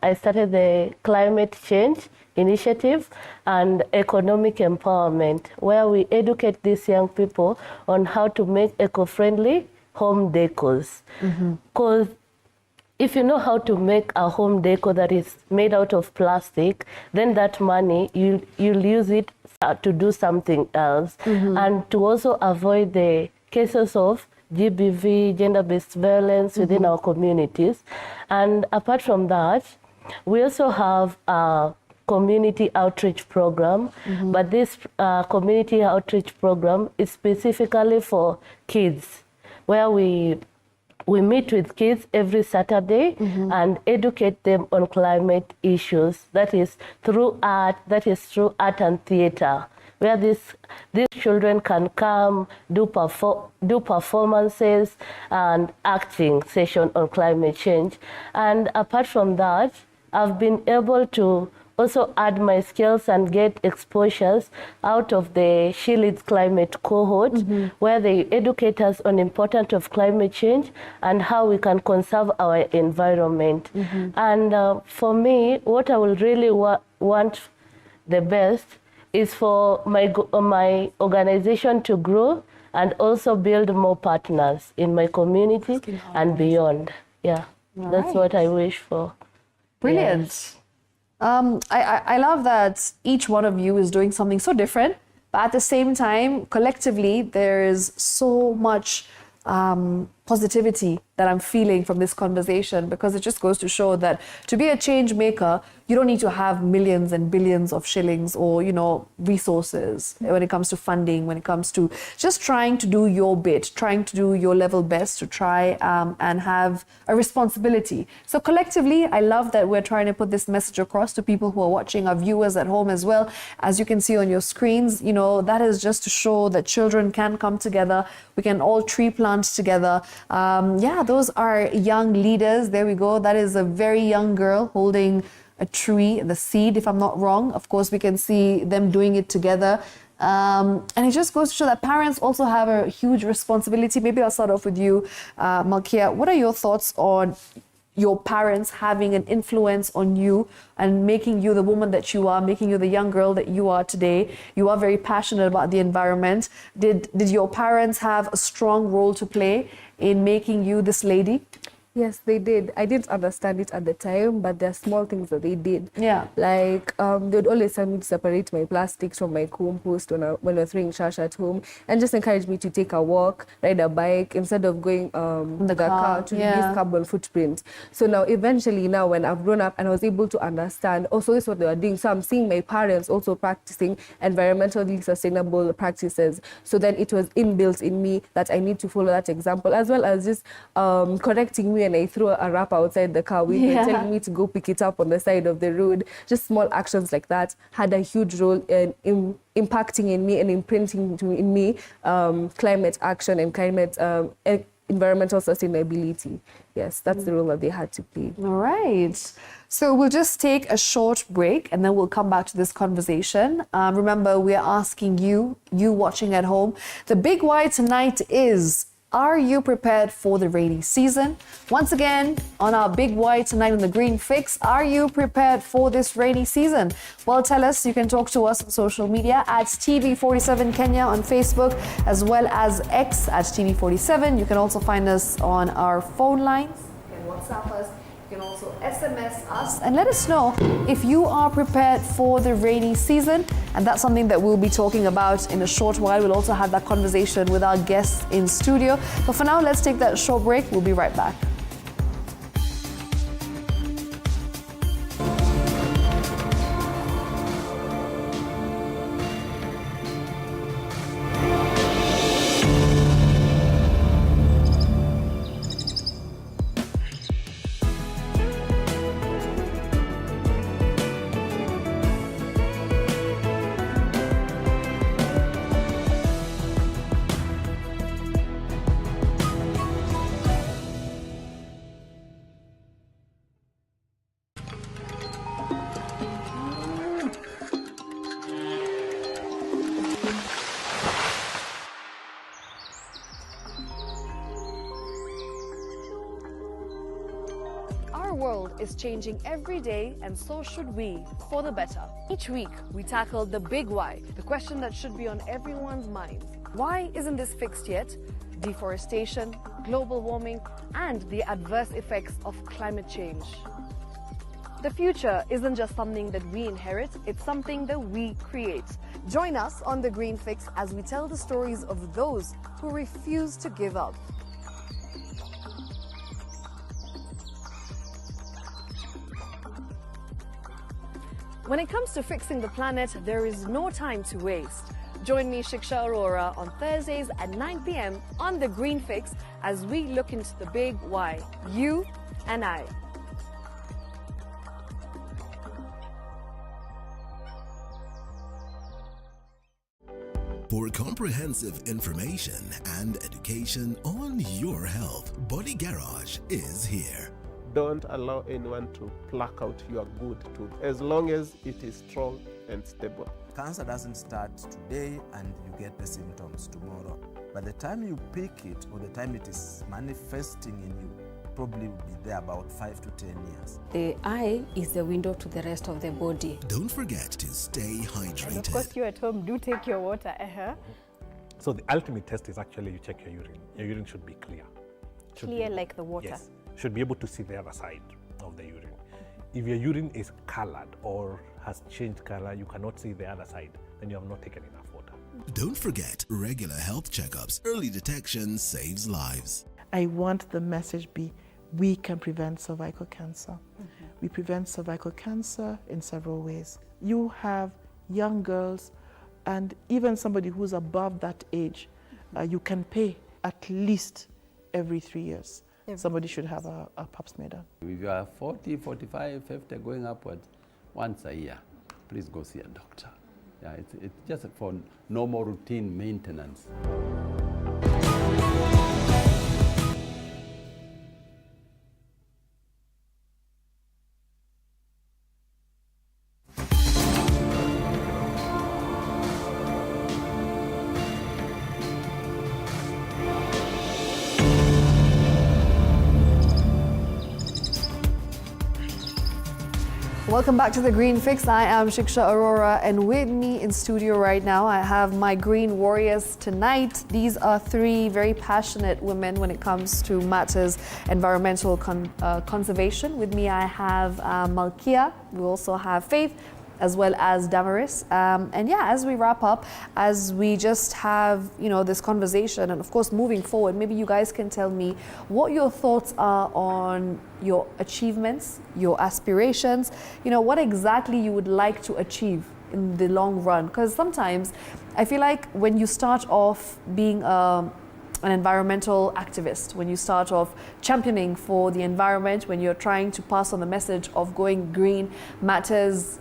I started the Climate Change Initiative and Economic Empowerment, where we educate these young people on how to make eco-friendly home decors. Because if you know how to make a home decor that is made out of plastic, then that money, you'll use it to do something else. And to also avoid the cases of GBV, gender-based violence within our communities. And apart from that, we also have a community outreach program, but this community outreach program is specifically for kids, where we meet with kids every Saturday and educate them on climate issues. That is through art and theater, where these children can come, do performances and acting session on climate change. And apart from that, I've been able to also add my skills and get exposures out of the She Leads Climate cohort, where they educate us on the importance of climate change and how we can conserve our environment. And for me, what I will really want the best is for my organization to grow and also build more partners in my community and beyond. Yeah, that's what I wish for. Brilliant. Yes. I love that each one of you is doing something so different, but at the same time, collectively, there is so much positivity that I'm feeling from this conversation, because it just goes to show that to be a change maker, you don't need to have millions and billions of shillings or, resources when it comes to funding, when it comes to just trying to do your bit, trying to do your level best to try and have a responsibility. So collectively, I love that we're trying to put this message across to people who are watching, our viewers at home as well. As you can see on your screens, that is just to show that children can come together. We can all tree plant together. Those are young leaders. There we go. That is a very young girl holding a tree, the seed, if I'm not wrong. Of course, we can see them doing it together. And it just goes to show that parents also have a huge responsibility. Maybe I'll start off with you, Malkia. What are your thoughts on your parents having an influence on you and making you the woman that you are, making you the young girl that you are today. You are very passionate about the environment. Did your parents have a strong role to play in making you this lady? Yes, they did. I didn't understand it at the time, but there are small things that they did. Yeah. Like, they would always tell me to separate my plastics from my compost when we're throwing trash at home, and just encourage me to take a walk, ride a bike, instead of going the car to reduce carbon footprint. So now, eventually, now when I've grown up and I was able to understand, also this is what they were doing. So I'm seeing my parents also practicing environmentally sustainable practices. So then it was inbuilt in me that I need to follow that example, as well as just correcting me and I threw a wrapper outside the car with her, telling me to go pick it up on the side of the road. Just small actions like that had a huge role in impacting in me and imprinting in me climate action and climate environmental sustainability. Yes, that's the role that they had to play. All right. So we'll just take a short break and then we'll come back to this conversation. Remember, we're asking you watching at home, the big why tonight is, are you prepared for the rainy season? Once again, on our big why tonight on the Green Fix, are you prepared for this rainy season? Well, tell us. You can talk to us on social media at TV47 Kenya on Facebook, as well as X at TV47. You can also find us on our phone lines. You can WhatsApp us. You can also SMS us and let us know if you are prepared for the rainy season. And that's something that we'll be talking about in a short while. We'll also have that conversation with our guests in studio. But for now, let's take that short break. We'll be right back. Our world is changing every day, and so should we, for the better. Each week, we tackle the big why, the question that should be on everyone's mind. Why isn't this fixed yet? Deforestation, global warming, and the adverse effects of climate change. The future isn't just something that we inherit, it's something that we create. Join us on the Green Fix as we tell the stories of those who refuse to give up. When it comes to fixing the planet, there is no time to waste. Join me, Shiksha Arora, on Thursdays at 9 p.m. on the Green Fix as we look into the big why, you and I. For comprehensive information and education on your health, Body Garage is here. Don't allow anyone to pluck out your good tooth, as long as it is strong and stable. Cancer doesn't start today and you get the symptoms tomorrow. By the time you pick it or the time it is manifesting in you, probably will be there about 5 to 10 years. The eye is the window to the rest of the body. Don't forget to stay hydrated. And of course, you at home, do take your water. So the ultimate test is actually you check your urine. Your urine should be clear. Clear like the water. Yes. Should be able to see the other side of the urine. If your urine is colored or has changed color, you cannot see the other side, then you have not taken enough water. Don't forget regular health checkups. Early detection saves lives. I want the message be, we can prevent cervical cancer. We prevent cervical cancer in several ways. You have young girls and even somebody who's above that age, you can pay at least every 3 years. Somebody should have a pap smear done. If you are 40, 45, 50 going upwards, once a year, please go see a doctor. Yeah, it's just for normal routine maintenance. Welcome back to the Greenfix. I am Shiksha Arora, and with me in studio right now, I have my green warriors tonight. These are three very passionate women when it comes to matters environmental conservation. With me, I have Malkia. We also have Faith, as well as Damaris. And yeah, as we wrap up, as we just have, this conversation, and of course, moving forward, maybe you guys can tell me what your thoughts are on your achievements, your aspirations, what exactly you would like to achieve in the long run. Because sometimes I feel like when you start off being an environmental activist, when you start off championing for the environment, when you're trying to pass on the message of going green, matters,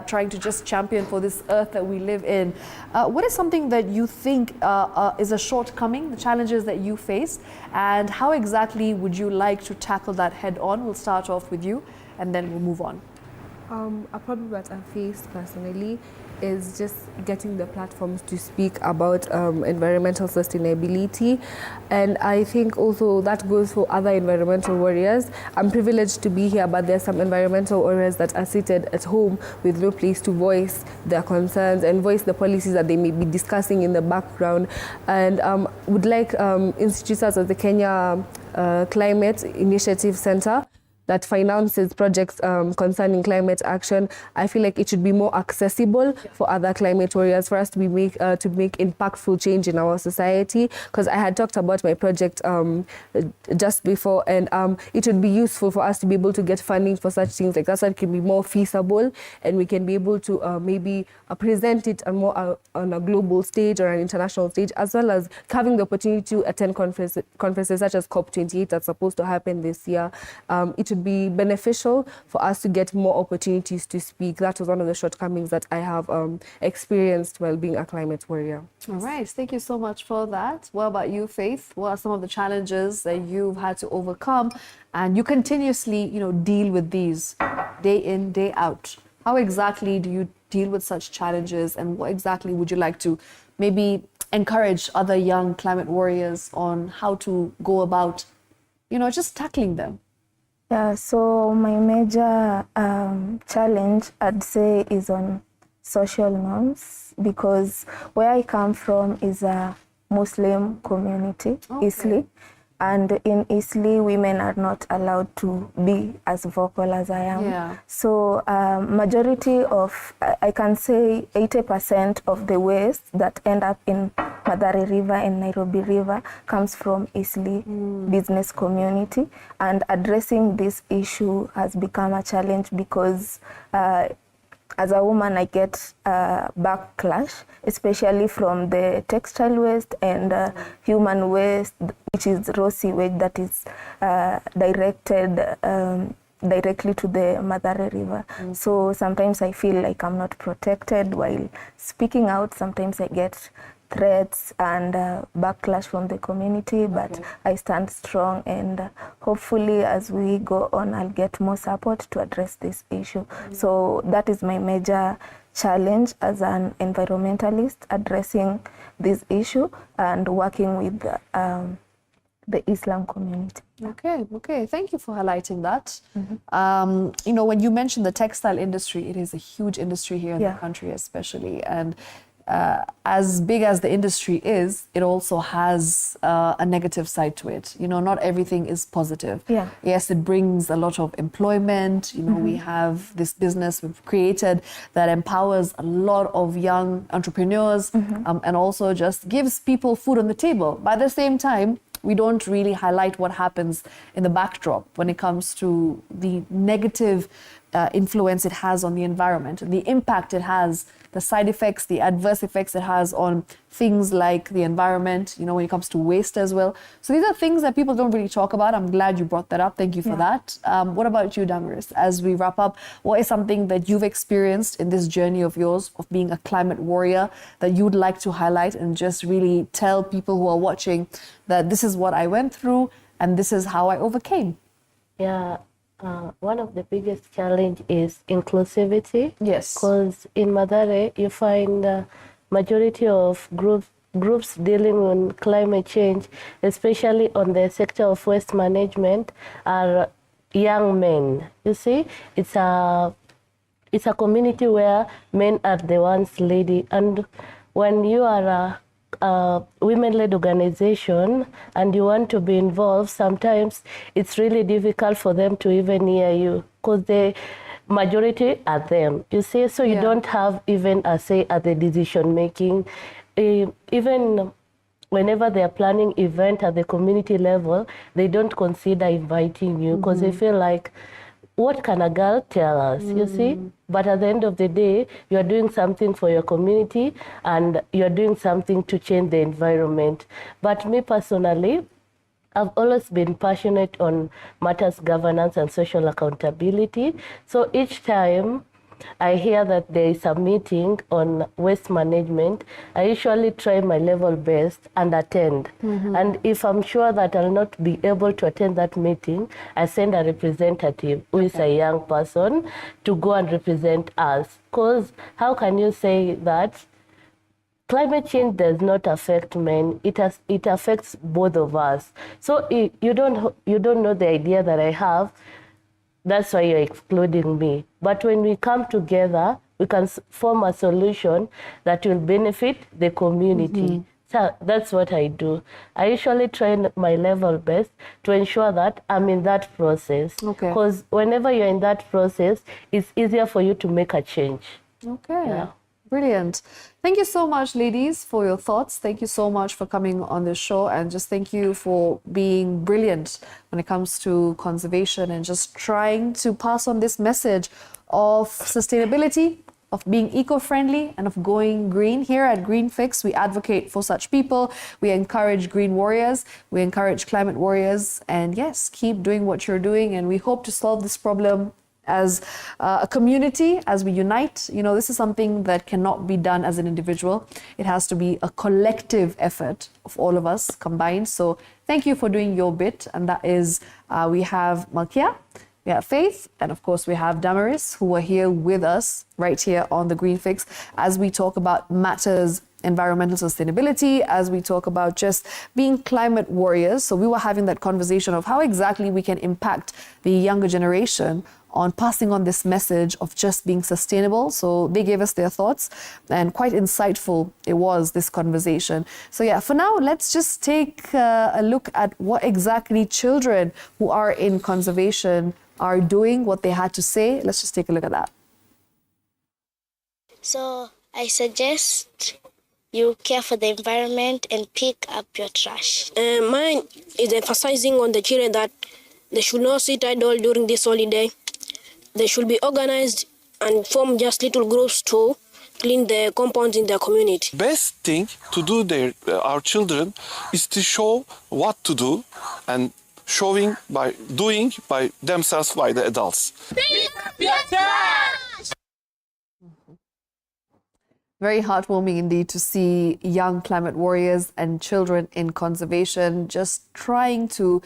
trying to just champion for this earth that we live in, what is something that you think is a shortcoming, the challenges that you face, and how exactly would you like to tackle that head on? We'll start off with you, and then we'll move on. A problem that I faced personally is just getting the platforms to speak about environmental sustainability, and I think also that goes for other environmental warriors. I'm privileged to be here, but there's some environmental warriors that are seated at home with no place to voice their concerns and voice the policies that they may be discussing in the background, and would like institutes such as the Kenya Climate Initiative Center that finances projects concerning climate action. I feel like it should be more accessible for other climate warriors, for us to make impactful change in our society. Because I had talked about my project just before, and it would be useful for us to be able to get funding for such things like that, so it can be more feasible, and we can be able to maybe present it more on a global stage or an international stage, as well as having the opportunity to attend conferences such as COP28 that's supposed to happen this year. It would be beneficial for us to get more opportunities to speak. That was one of the shortcomings that I have experienced while being a climate warrior. All right, thank you so much for that. What about you, Faith? What are some of the challenges that you've had to overcome, and you continuously, deal with these day in, day out? How exactly do you deal with such challenges, and what exactly would you like to maybe encourage other young climate warriors on how to go about, just tackling them? Yeah, so my major challenge, I'd say, is on social norms, because where I come from is a Muslim community, Isli, and in Isli, women are not allowed to be as vocal as I am. Yeah. So majority of, I can say 80% of the waste that end up in Madare River and Nairobi River comes from Isli business community, and addressing this issue has become a challenge because as a woman, I get backlash, especially from the textile waste and human waste, which is raw sewage that is directed directly to the Madare River. So sometimes I feel like I'm not protected while speaking out. Sometimes I get threats and backlash from the community, but I stand strong, and hopefully as we go on, I'll get more support to address this issue. So that is my major challenge as an environmentalist, addressing this issue and working with the Islam community. Okay. Thank you for highlighting that. When you mentioned the textile industry, it is a huge industry here in the country, especially, and as big as the industry is, it also has a negative side to it. Not everything is positive. Yeah. Yes, it brings a lot of employment. We have this business we've created that empowers a lot of young entrepreneurs, and also just gives people food on the table. But at the same time, we don't really highlight what happens in the backdrop when it comes to the negative influence it has on the environment, and the impact it has, the side effects, the adverse effects it has on things like the environment, when it comes to waste as well. So these are things that people don't really talk about. I'm glad you brought that up. Thank you for that. What about you, Damaris? As we wrap up, what is something that you've experienced in this journey of yours of being a climate warrior that you'd like to highlight and just really tell people who are watching that this is what I went through and this is how I overcame? Yeah. One of the biggest challenge is inclusivity. Yes. Because in Madare, you find majority of groups dealing with climate change, especially on the sector of waste management, are young men. You see, it's a it's a community where men are the ones leading. And when you are a women-led organization and you want to be involved, sometimes it's really difficult for them to even hear you because the majority are them, you see, so you don't have even a say at the decision making. Even whenever they are planning event at the community level, they don't consider inviting you because they feel like, what can a girl tell us, you see? But at the end of the day, you are doing something for your community and you are doing something to change the environment. But me personally, I've always been passionate on matters governance and social accountability. So each time I hear that there is a meeting on waste management, I usually try my level best and attend. And if I'm sure that I'll not be able to attend that meeting, I send a representative who is a young person to go and represent us. Because how can you say that climate change does not affect men, it affects both of us. So you don't know the idea that I have. That's why you're excluding me. But when we come together, we can form a solution that will benefit the community. So that's what I do. I usually try my level best to ensure that I'm in that process. Because whenever you're in that process, it's easier for you to make a change. Brilliant. Thank you so much, ladies, for your thoughts. Thank you so much for coming on the show, and just thank you for being brilliant when it comes to conservation and just trying to pass on this message of sustainability, of being eco-friendly, and of going green. Here at Greenfix, we advocate for such people. We encourage green warriors. We encourage climate warriors. And yes, keep doing what you're doing. And we hope to solve this problem as a community, as we unite. You know, this is something that cannot be done as an individual. It has to be a collective effort of all of us combined. So thank you for doing your bit. And that is, we have Malkia, we have Faith, and of course we have Damaris, who are here with us right here on the Greenfix as we talk about matters environmental sustainability, as we talk about just being climate warriors. So we were having that conversation of how exactly we can impact the younger generation on passing on this message of just being sustainable. So they gave us their thoughts, and quite insightful it was, this conversation. So yeah, for now, let's just take a look at what exactly children who are in conservation are doing, what they had to say. Let's just take a look at that. So I suggest you care for the environment and pick up your trash. Mine is emphasizing on the children that they should not sit idle during this holiday. They should be organized and form just little groups to clean the compounds in their community. Best thing to do our children is to show what to do and doing by themselves, by the adults. Pick up your trash! Very heartwarming indeed to see young climate warriors and children in conservation just trying to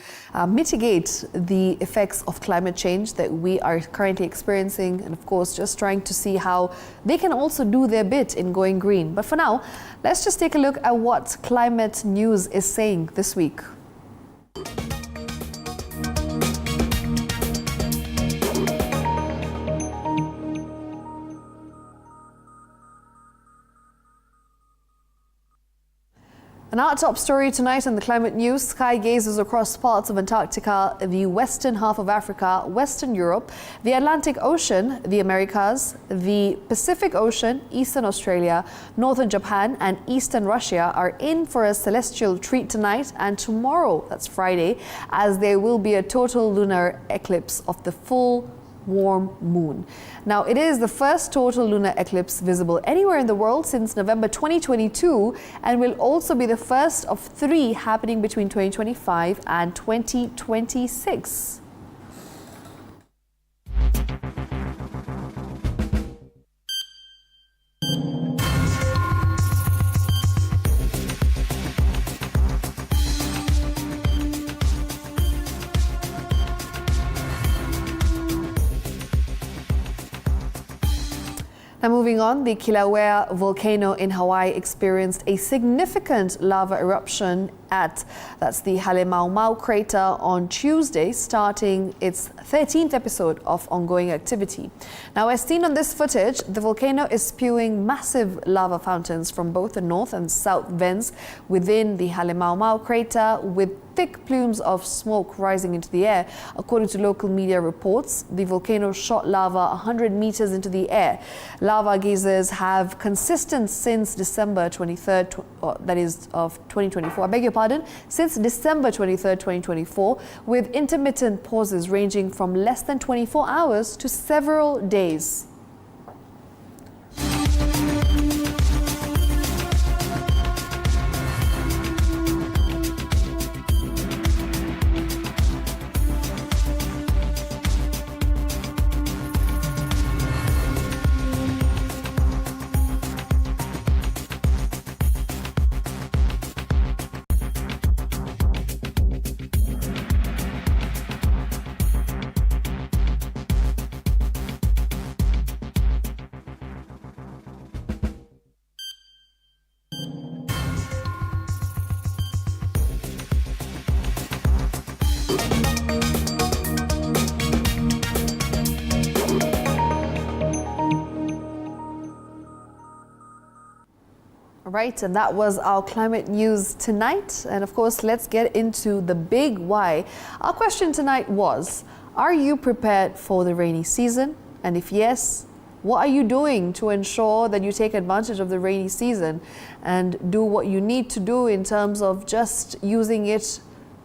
mitigate the effects of climate change that we are currently experiencing, and of course just trying to see how they can also do their bit in going green. But for now, let's just take a look at what climate news is saying this week. And our top story tonight in the climate news: sky gazes across parts of Antarctica, the western half of Africa, Western Europe, the Atlantic Ocean, the Americas, the Pacific Ocean, Eastern Australia, Northern Japan and Eastern Russia are in for a celestial treat tonight and tomorrow, that's Friday, as there will be a total lunar eclipse of the full warm moon. Now, it is the first total lunar eclipse visible anywhere in the world since November 2022 and will also be the first of 3 happening between 2025 and 2026. Now moving on, the Kilauea volcano in Hawaii experienced a significant lava eruption at. That's the Halemaumau crater on Tuesday, starting its 13th episode of ongoing activity. Now, as seen on this footage, the volcano is spewing massive lava fountains from both the north and south vents within the Halemaumau crater, with thick plumes of smoke rising into the air. According to local media reports, the volcano shot lava 100 meters into the air. Lava geysers have consistent since December 23rd, that is of 2024. I beg your pardon, since December 23rd, 2024, with intermittent pauses ranging from less than 24 hours to several days. Right, and that was our climate news tonight. And of course, let's get into the big why. Our question tonight was, are you prepared for the rainy season? And if yes, what are you doing to ensure that you take advantage of the rainy season and do what you need to do in terms of just using it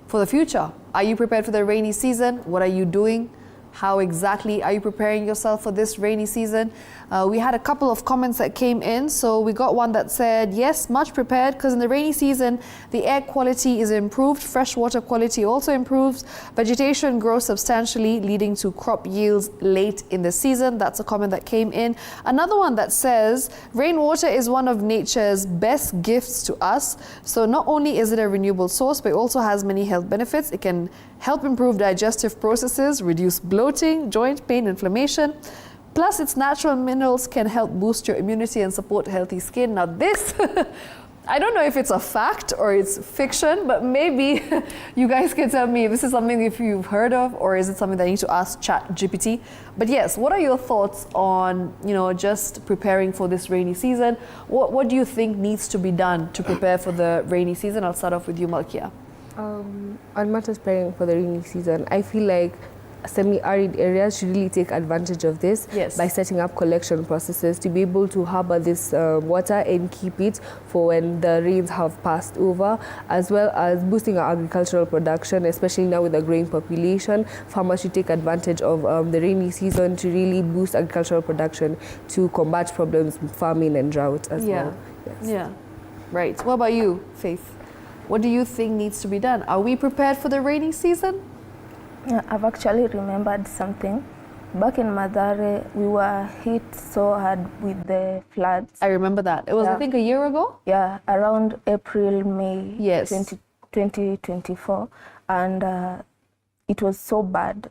for the future? Are you prepared for the rainy season? What are you doing? How exactly are you preparing yourself for this rainy season? We had a couple of comments that came in. So we got one that said, yes, much prepared, because in the rainy season, the air quality is improved, fresh water quality also improves, vegetation grows substantially, leading to crop yields late in the season. That's a comment that came in. Another one that says, rainwater is one of nature's best gifts to us. So not only is it a renewable source, but it also has many health benefits. It can help improve digestive processes, reduce bloating, joint pain, inflammation. Plus, its natural minerals can help boost your immunity and support healthy skin. Now this, I don't know if it's a fact or it's fiction, but maybe you guys can tell me if this is something if you've heard of, or is it something that I need to ask ChatGPT. But yes, what are your thoughts on, just preparing for this rainy season? What do you think needs to be done to prepare for the rainy season? I'll start off with you, Malkia. On matters preparing for the rainy season, I feel like semi-arid areas should really take advantage of this by setting up collection processes to be able to harbor this water and keep it for when the rains have passed over, as well as boosting our agricultural production, especially now with the growing population. Farmers should take advantage of the rainy season to really boost agricultural production to combat problems with famine and drought as well. Yes. Yeah, right. What about you, Faith? What do you think needs to be done? Are we prepared for the rainy season? Yeah, I've actually remembered something. Back in Mathare, we were hit so hard with the floods. I remember that. It was, I think, a year ago? Yeah, around April, May 2024. And it was so bad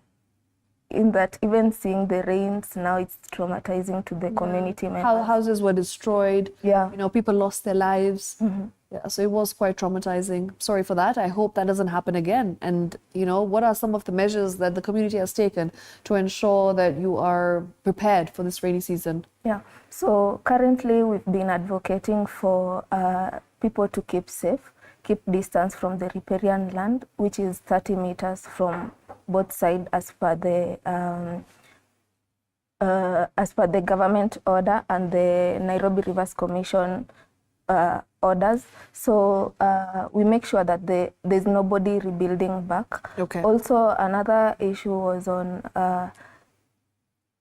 in that even seeing the rains, now it's traumatizing to the community members. Houses were destroyed. Yeah. People lost their lives. Mm-hmm. Yeah, so it was quite traumatizing. Sorry for that. I hope that doesn't happen again. And, what are some of the measures that the community has taken to ensure that you are prepared for this rainy season? Yeah, so currently we've been advocating for people to keep safe, keep distance from the riparian land, which is 30 meters from both sides as per the government order and the Nairobi Rivers Commission orders. So we make sure that there's nobody rebuilding back. Okay. Also, another issue was on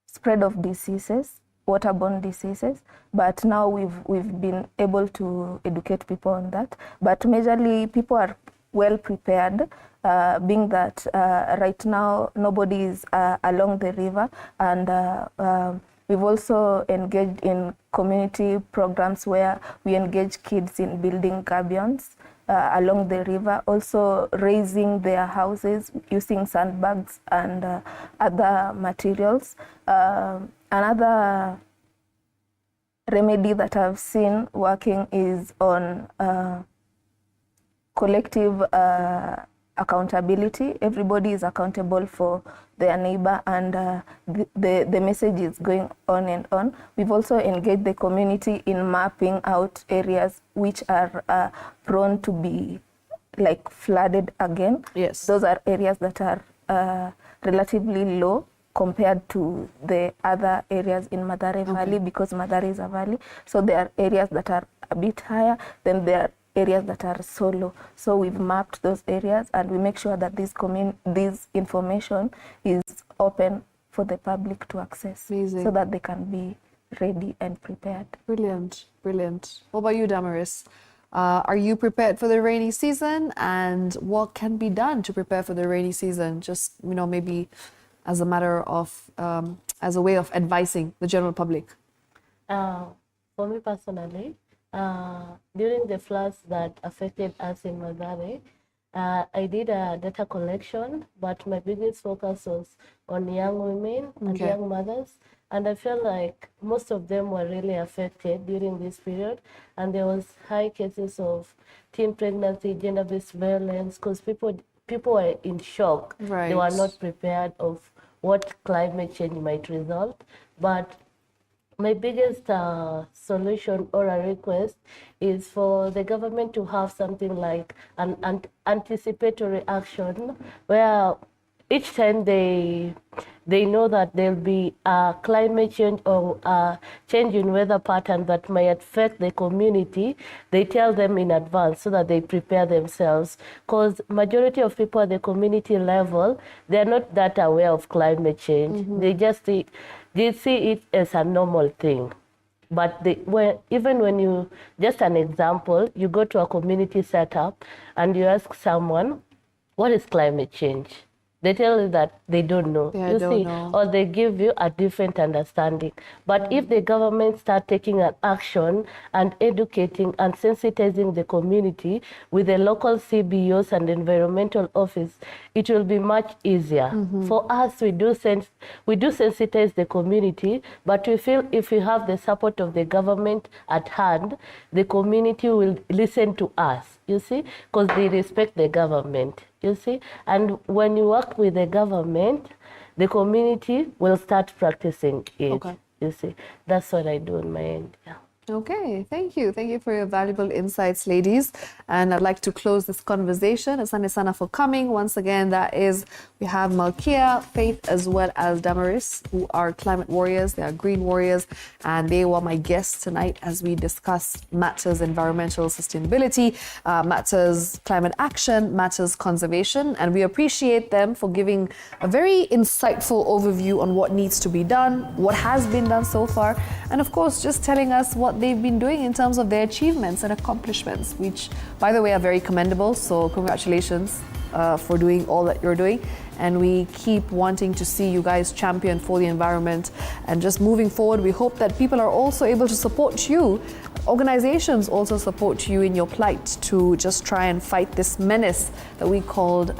spread of diseases, waterborne diseases. But now we've been able to educate people on that. But majorly, people are well prepared, being that right now nobody is along the river, and we've also engaged in community programs where we engage kids in building gabions along the river, also raising their houses using sandbags and other materials. Another remedy that I've seen working is on collective accountability. Everybody is accountable for their neighbor, and the message is going on and on. We've also engaged the community in mapping out areas which are prone to be like flooded again. Yes. Those are areas that are relatively low compared to the other areas in Mathare Valley, because Mathare is a valley. So there are areas that are a bit higher, then there are areas that are so low. So we've mapped those areas, and we make sure that this information is open for the public to access. Amazing. So that they can be ready and prepared. Brilliant, brilliant. What about you, Damaris? Are you prepared for the rainy season, and what can be done to prepare for the rainy season? Just, maybe as a matter of, as a way of advising the general public. For me personally, during the floods that affected us in Mathare, I did a data collection, but my biggest focus was on young women and young mothers. And I felt like most of them were really affected during this period. And there was high cases of teen pregnancy, gender-based violence, because people were in shock. Right. They were not prepared of what climate change might result. But my biggest solution or a request is for the government to have something like an anticipatory action, where each time they know that there'll be a climate change or a change in weather pattern that may affect the community, they tell them in advance so that they prepare themselves. Because majority of people at the community level, they're not that aware of climate change. They see it as a normal thing. But even when you, just an example, you go to a community setup and you ask someone, what is climate change? They tell you that they don't know. Or they give you a different understanding. But if the government start taking an action and educating and sensitizing the community with the local CBOs and environmental office, it will be much easier. For us, we do sensitize the community, but we feel if we have the support of the government at hand, the community will listen to us, you see, because they respect the government. You see, and when you work with the government, the community will start practicing it. Okay. You see, that's what I do on my end. Yeah. Okay, thank you. Thank you for your valuable insights, ladies. And I'd like to close this conversation. Asante sana for coming. Once again, we have Malkia, Faith, as well as Damaris, who are climate warriors. They are green warriors, and they were my guests tonight as we discuss matters environmental sustainability, matters climate action, matters conservation. And we appreciate them for giving a very insightful overview on what needs to be done, what has been done so far, and of course, just telling us what they've been doing in terms of their achievements and accomplishments, which, by the way, are very commendable. So congratulations for doing all that you're doing. And we keep wanting to see you guys champion for the environment. And just moving forward, we hope that people are also able to support you. Organizations also support you in your plight to just try and fight this menace that we called,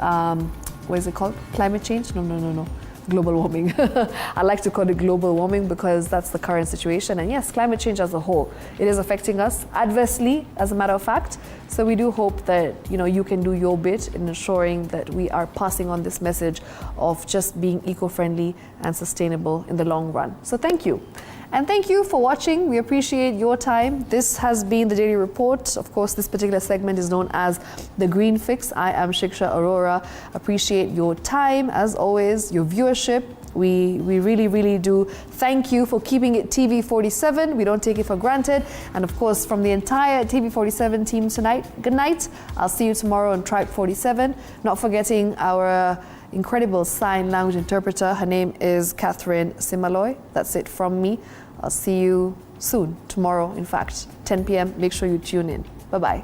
what is it called? Climate change? No. Global warming. I like to call it global warming because that's the current situation. And yes, climate change as a whole, it is affecting us adversely, as a matter of fact. So we do hope that you can do your bit in ensuring that we are passing on this message of just being eco-friendly and sustainable in the long run. So thank you. And thank you for watching. We appreciate your time. This has been the Daily Report. Of course, this particular segment is known as the Greenfix. I am Shiksha Arora. Appreciate your time, as always, your viewership. We really, really do thank you for keeping it TV47. We don't take it for granted. And of course, from the entire TV47 team tonight, good night. I'll see you tomorrow on Tribe 47. Not forgetting our incredible sign language interpreter. Her name is Catherine Simaloy. That's it from me. I'll see you soon, tomorrow, in fact, 10 p.m. Make sure you tune in. Bye-bye.